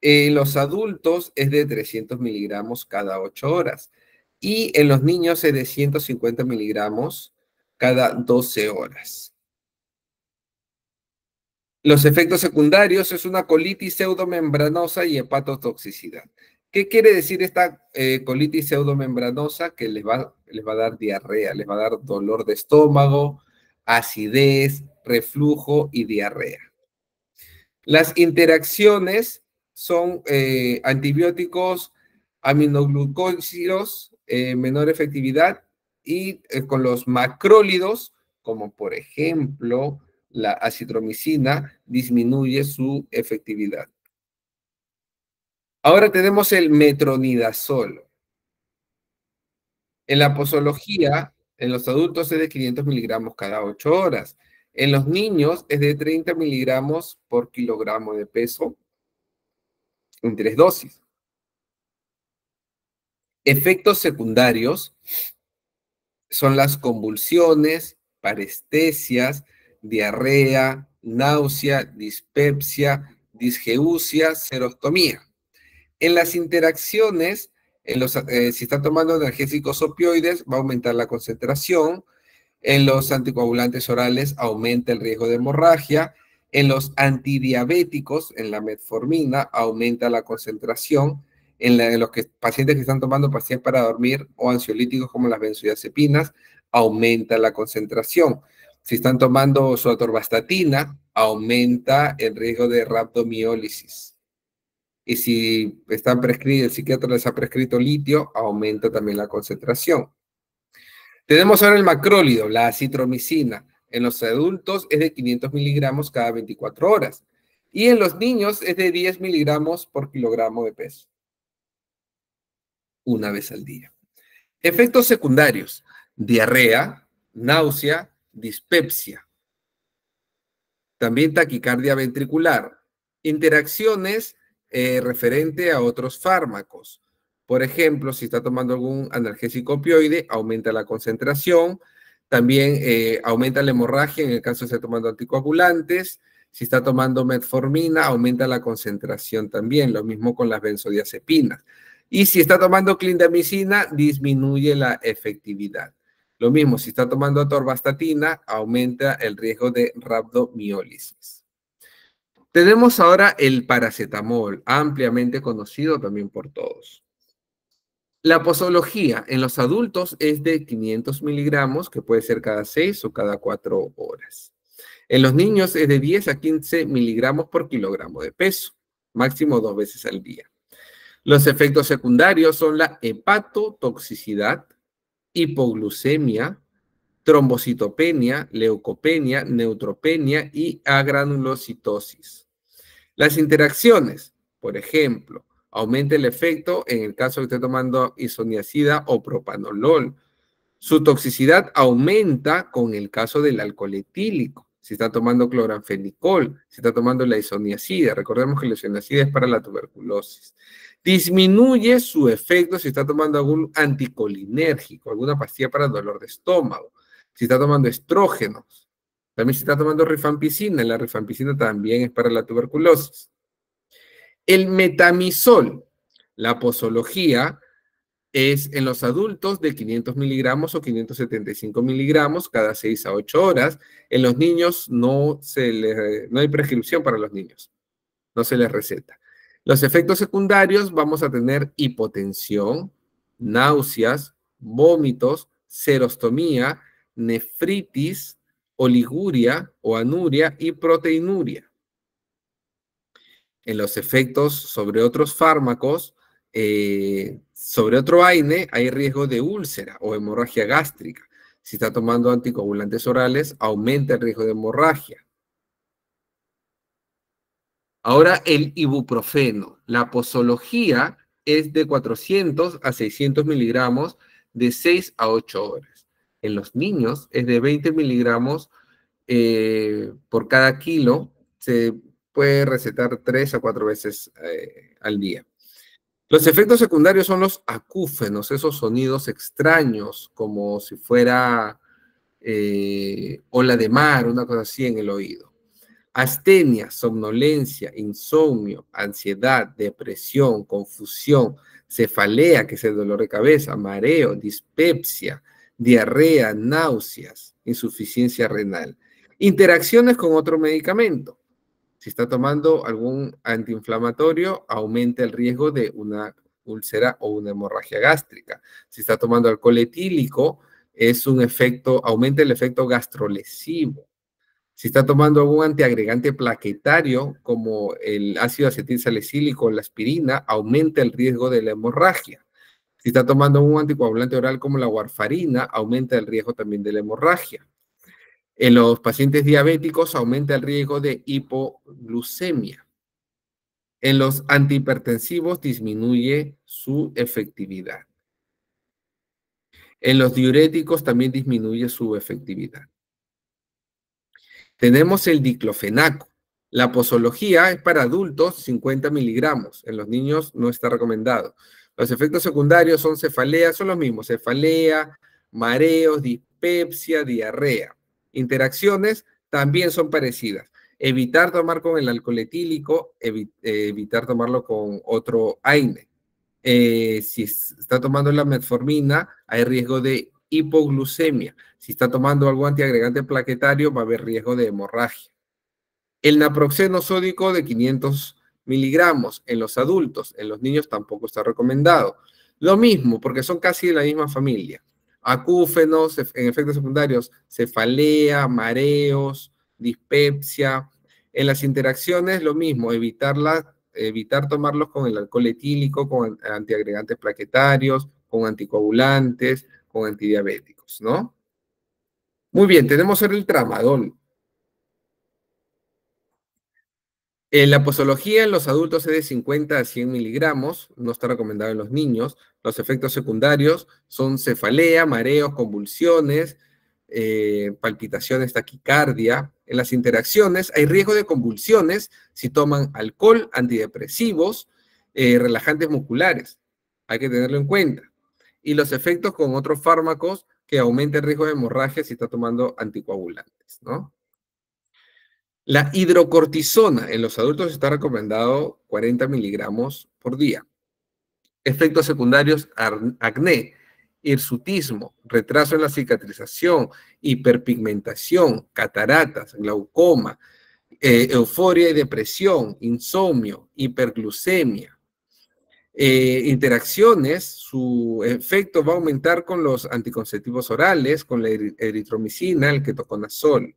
en los adultos es de 300 miligramos cada 8 horas y en los niños es de 150 miligramos cada 12 horas. Los efectos secundarios es una colitis pseudomembranosa y hepatotoxicidad. ¿Qué quiere decir esta colitis pseudomembranosa? Que les va a dar diarrea, les va a dar dolor de estómago, acidez, reflujo y diarrea. Las interacciones son antibióticos aminoglucósidos, menor efectividad, y con los macrólidos, como por ejemplo la acitromicina, disminuye su efectividad. Ahora tenemos el metronidazol. En la posología, en los adultos es de 500 miligramos cada 8 horas. En los niños es de 30 miligramos por kilogramo de peso en 3 dosis. Efectos secundarios son las convulsiones, parestesias, diarrea, náusea, dispepsia, disgeusia, serostomía. En las interacciones, si están tomando analgésicos opioides, va a aumentar la concentración. En los anticoagulantes orales aumenta el riesgo de hemorragia. En los antidiabéticos, en la metformina, aumenta la concentración. En los pacientes que están tomando pastillas para dormir o ansiolíticos como las benzodiazepinas, aumenta la concentración. Si están tomando su atorvastatina, aumenta el riesgo de rhabdomiólisis. Y si el psiquiatra les ha prescrito litio, aumenta también la concentración. Tenemos ahora el macrólido, la acitromicina. En los adultos es de 500 miligramos cada 24 horas. Y en los niños es de 10 miligramos por kilogramo de peso. Una vez al día. Efectos secundarios: diarrea, náusea, dispepsia. También taquicardia ventricular. Interacciones referente a otros fármacos. Por ejemplo, si está tomando algún analgésico opioide, aumenta la concentración. También aumenta la hemorragia en el caso de estar tomando anticoagulantes. Si está tomando metformina, aumenta la concentración también. Lo mismo con las benzodiazepinas. Y si está tomando clindamicina, disminuye la efectividad. Lo mismo, si está tomando atorvastatina, aumenta el riesgo de rhabdomiólisis. Tenemos ahora el paracetamol, ampliamente conocido también por todos. La posología en los adultos es de 500 miligramos, que puede ser cada 6 o cada 4 horas. En los niños es de 10 a 15 miligramos por kilogramo de peso, máximo 2 veces al día. Los efectos secundarios son la hepatotoxicidad, hipoglucemia, trombocitopenia, leucopenia, neutropenia y agranulocitosis. Las interacciones, por ejemplo, aumenta el efecto en el caso de que esté tomando isoniazida o propanolol. Su toxicidad aumenta con el caso del alcohol etílico. Si está tomando cloranfenicol, si está tomando la isoniazida. Recordemos que la isoniazida es para la tuberculosis. Disminuye su efecto si está tomando algún anticolinérgico, alguna pastilla para dolor de estómago. Si está tomando estrógenos. También si está tomando rifampicina. La rifampicina también es para la tuberculosis. El metamizol, la posología, es en los adultos de 500 miligramos o 575 miligramos cada 6 a 8 horas. En los niños no hay prescripción para los niños. No se les receta. Los efectos secundarios vamos a tener hipotensión, náuseas, vómitos, serostomía, nefritis, oliguria o anuria y proteinuria. En los efectos sobre otros fármacos, sobre otro AINE, hay riesgo de úlcera o hemorragia gástrica. Si está tomando anticoagulantes orales, aumenta el riesgo de hemorragia. Ahora el ibuprofeno. La posología es de 400 a 600 miligramos de 6 a 8 horas. En los niños es de 20 miligramos por cada kilo. Se puede recetar 3 a 4 veces al día. Los efectos secundarios son los acúfenos, esos sonidos extraños, como si fuera ola de mar, una cosa así en el oído. Astenia, somnolencia, insomnio, ansiedad, depresión, confusión, cefalea, que es el dolor de cabeza, mareo, dispepsia, diarrea, náuseas, insuficiencia renal. Interacciones con otro medicamento. Si está tomando algún antiinflamatorio, aumenta el riesgo de una úlcera o una hemorragia gástrica. Si está tomando alcohol etílico, aumenta el efecto gastrolesivo. Si está tomando algún antiagregante plaquetario, como el ácido acetilsalicílico o la aspirina, aumenta el riesgo de la hemorragia. Si está tomando un anticoagulante oral como la warfarina, aumenta el riesgo también de la hemorragia. En los pacientes diabéticos aumenta el riesgo de hipoglucemia. En los antihipertensivos disminuye su efectividad. En los diuréticos también disminuye su efectividad. Tenemos el diclofenaco. La posología es para adultos 50 miligramos. En los niños no está recomendado. Los efectos secundarios son cefalea, son los mismos. Cefalea, mareos, dispepsia, diarrea. Interacciones también son parecidas. Evitar tomar con el alcohol etílico, evitar tomarlo con otro AINE. Si está tomando la metformina, hay riesgo de hipoglucemia. Si está tomando algún antiagregante plaquetario, va a haber riesgo de hemorragia. El naproxeno sódico de 500 miligramos en los adultos, en los niños tampoco está recomendado. Lo mismo, porque son casi de la misma familia. Acúfenos, en efectos secundarios, cefalea, mareos, dispepsia. En las interacciones, lo mismo, evitar tomarlos con el alcohol etílico, con antiagregantes plaquetarios, con anticoagulantes, con antidiabéticos. fármacos, ¿no? Muy bien, tenemos ahora el tramadol. La posología en los adultos es de 50 a 100 miligramos, no está recomendado en los niños. Los efectos secundarios son cefalea, mareos, convulsiones, palpitaciones, taquicardia. En las interacciones hay riesgo de convulsiones si toman alcohol, antidepresivos, relajantes musculares. Hay que tenerlo en cuenta. Y los efectos con otros fármacos que aumenten el riesgo de hemorragia si está tomando anticoagulantes, ¿no? La hidrocortisona en los adultos está recomendado 40 miligramos por día. Efectos secundarios, acné, hirsutismo, retraso en la cicatrización, hiperpigmentación, cataratas, glaucoma, euforia y depresión, insomnio, hiperglucemia. Interacciones, su efecto va a aumentar con los anticonceptivos orales, con la eritromicina, el ketoconazol.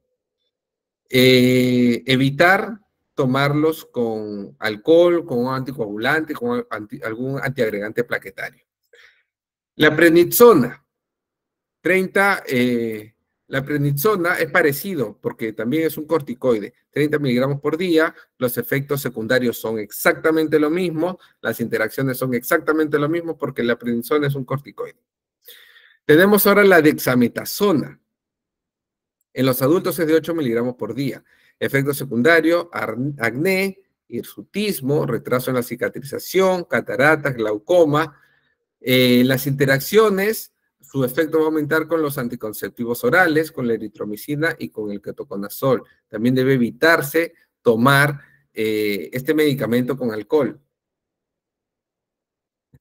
Evitar tomarlos con alcohol, con un anticoagulante, con algún antiagregante plaquetario. La prednisona, 30, la prednisona es parecido porque también es un corticoide, 30 miligramos por día, los efectos secundarios son exactamente lo mismo, las interacciones son exactamente lo mismo porque la prednisona es un corticoide. Tenemos ahora la dexametasona. En los adultos es de 8 miligramos por día. Efecto secundario, acné, hirsutismo, retraso en la cicatrización, cataratas, glaucoma. Las interacciones, su efecto va a aumentar con los anticonceptivos orales, con la eritromicina y con el ketoconazol. También debe evitarse tomar este medicamento con alcohol.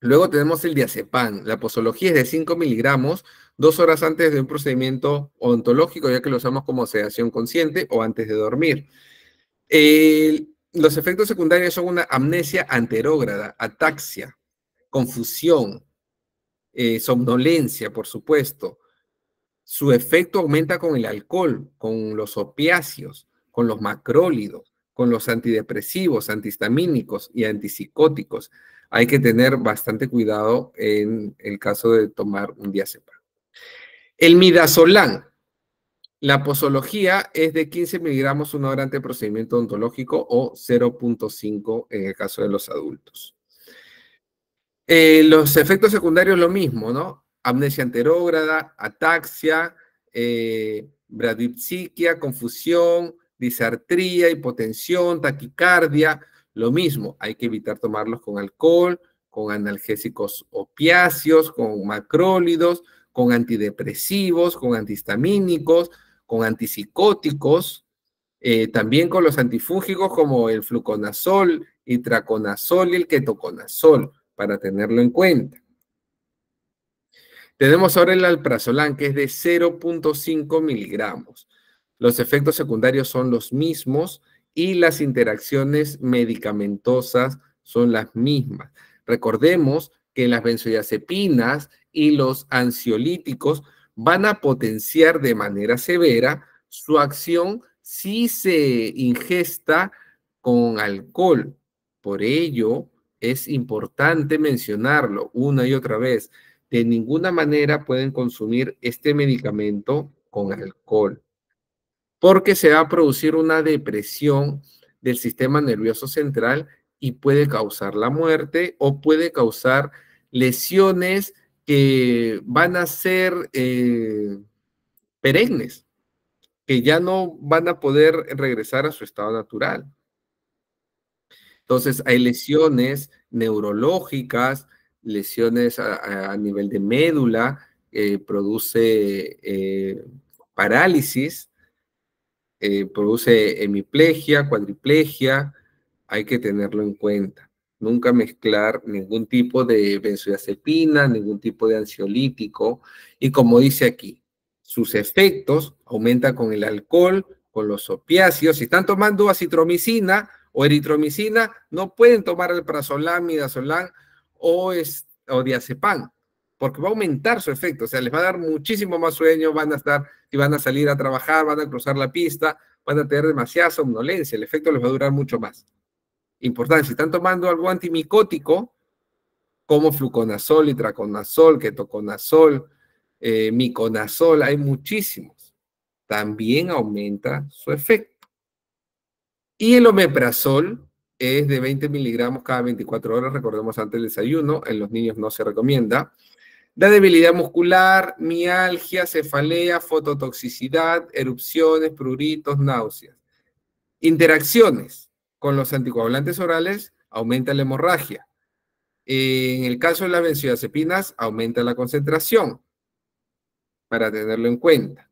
Luego tenemos el diazepam. La posología es de 5 miligramos 2 horas antes de un procedimiento odontológico, ya que lo usamos como sedación consciente o antes de dormir. Los efectos secundarios son una amnesia anterógrada, ataxia, confusión, somnolencia, por supuesto. Su efecto aumenta con el alcohol, con los opiáceos, con los macrólidos, con los antidepresivos, antihistamínicos y antipsicóticos. Hay que tener bastante cuidado en el caso de tomar un diazepam. El midazolam. La posología es de 15 miligramos 1 hora antes del procedimiento odontológico o 0.5 en el caso de los adultos. Los efectos secundarios lo mismo, ¿no? Amnesia anterógrada, ataxia, bradipsiquia, confusión, disartría, hipotensión, taquicardia, lo mismo. Hay que evitar tomarlos con alcohol, con analgésicos opiáceos, con macrólidos, con antidepresivos, con antihistamínicos, con antipsicóticos, también con los antifúngicos como el fluconazol, itraconazol y el ketoconazol, para tenerlo en cuenta. Tenemos ahora el alprazolam, que es de 0.5 miligramos. Los efectos secundarios son los mismos y las interacciones medicamentosas son las mismas. Recordemos que las benzodiazepinas y los ansiolíticos van a potenciar de manera severa su acción si se ingesta con alcohol. Por ello, es importante mencionarlo una y otra vez. De ninguna manera pueden consumir este medicamento con alcohol, porque se va a producir una depresión del sistema nervioso central y puede causar la muerte o puede causar lesiones que van a ser perennes, que ya no van a poder regresar a su estado natural. Entonces, hay lesiones neurológicas, lesiones a nivel de médula, produce parálisis, produce hemiplegia, cuadriplegia, hay que tenerlo en cuenta. Nunca mezclar ningún tipo de benzodiazepina, ningún tipo de ansiolítico. Y como dice aquí, sus efectos aumentan con el alcohol, con los opiáceos. Si están tomando acitromicina o eritromicina, no pueden tomar alprazolam, midazolam o diazepam, porque va a aumentar su efecto. O sea, les va a dar muchísimo más sueño, van a estar, y van a salir a trabajar, van a cruzar la pista, van a tener demasiada somnolencia, el efecto les va a durar mucho más. Importante, si están tomando algo antimicótico, como fluconazol, itraconazol, ketoconazol, miconazol, hay muchísimos. También aumenta su efecto. Y el omeprazol es de 20 miligramos cada 24 horas, recordemos antes del desayuno, en los niños no se recomienda. Da debilidad muscular, mialgia, cefalea, fototoxicidad, erupciones, pruritos, náuseas. Interacciones con los anticoagulantes orales, aumenta la hemorragia. En el caso de las benzodiazepinas, aumenta la concentración, para tenerlo en cuenta.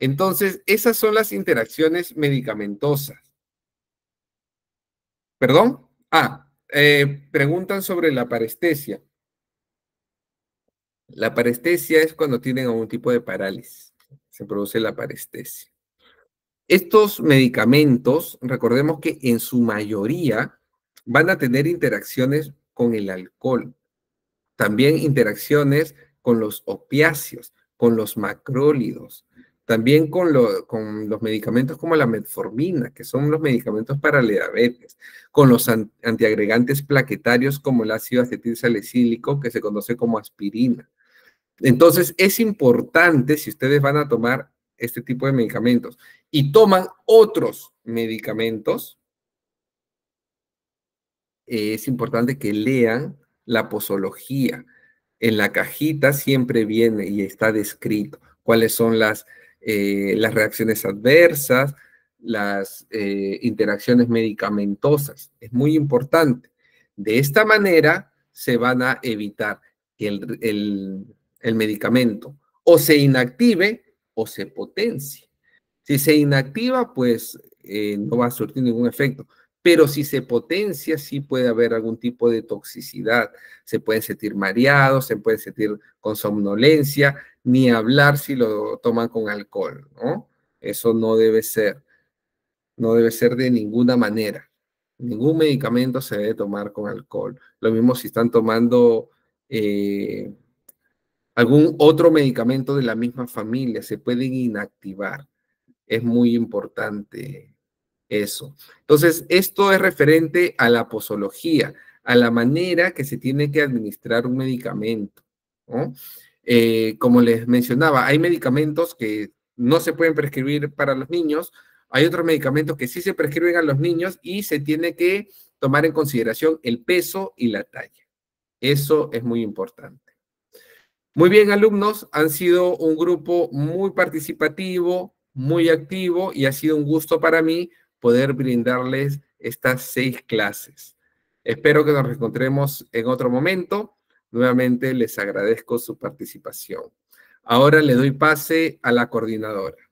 Entonces, esas son las interacciones medicamentosas. ¿Perdón? Preguntan sobre la parestesia. La parestesia es cuando tienen algún tipo de parálisis. Se produce la parestesia. Estos medicamentos, recordemos que en su mayoría van a tener interacciones con el alcohol. También interacciones con los opiáceos, con los macrólidos, también con los medicamentos como la metformina, que son los medicamentos para la diabetes, con los antiagregantes plaquetarios como el ácido acetilsalicílico, que se conoce como aspirina. Entonces, es importante, si ustedes van a tomar este tipo de medicamentos y toman otros medicamentos, es importante que lean la posología. En la cajita siempre viene y está descrito cuáles son las reacciones adversas, las interacciones medicamentosas. Es muy importante. De esta manera se van a evitar que el medicamento o se inactive o se potencie. Si se inactiva, pues no va a surtir ningún efecto. Pero si se potencia, sí puede haber algún tipo de toxicidad. Se pueden sentir mareados, se pueden sentir con somnolencia, ni hablar si lo toman con alcohol, ¿no? Eso no debe ser. No debe ser de ninguna manera. Ningún medicamento se debe tomar con alcohol. Lo mismo si están tomando algún otro medicamento de la misma familia, se pueden inactivar. Es muy importante eso. Entonces, esto es referente a la posología, a la manera que se tiene que administrar un medicamento, ¿no? Como les mencionaba, hay medicamentos que no se pueden prescribir para los niños, hay otros medicamentos que sí se prescriben a los niños y se tiene que tomar en consideración el peso y la talla. Eso es muy importante. Muy bien, alumnos, han sido un grupo muy participativo, muy activo y ha sido un gusto para mí poder brindarles estas 6 clases. Espero que nos reencontremos en otro momento. Nuevamente les agradezco su participación. Ahora le doy pase a la coordinadora.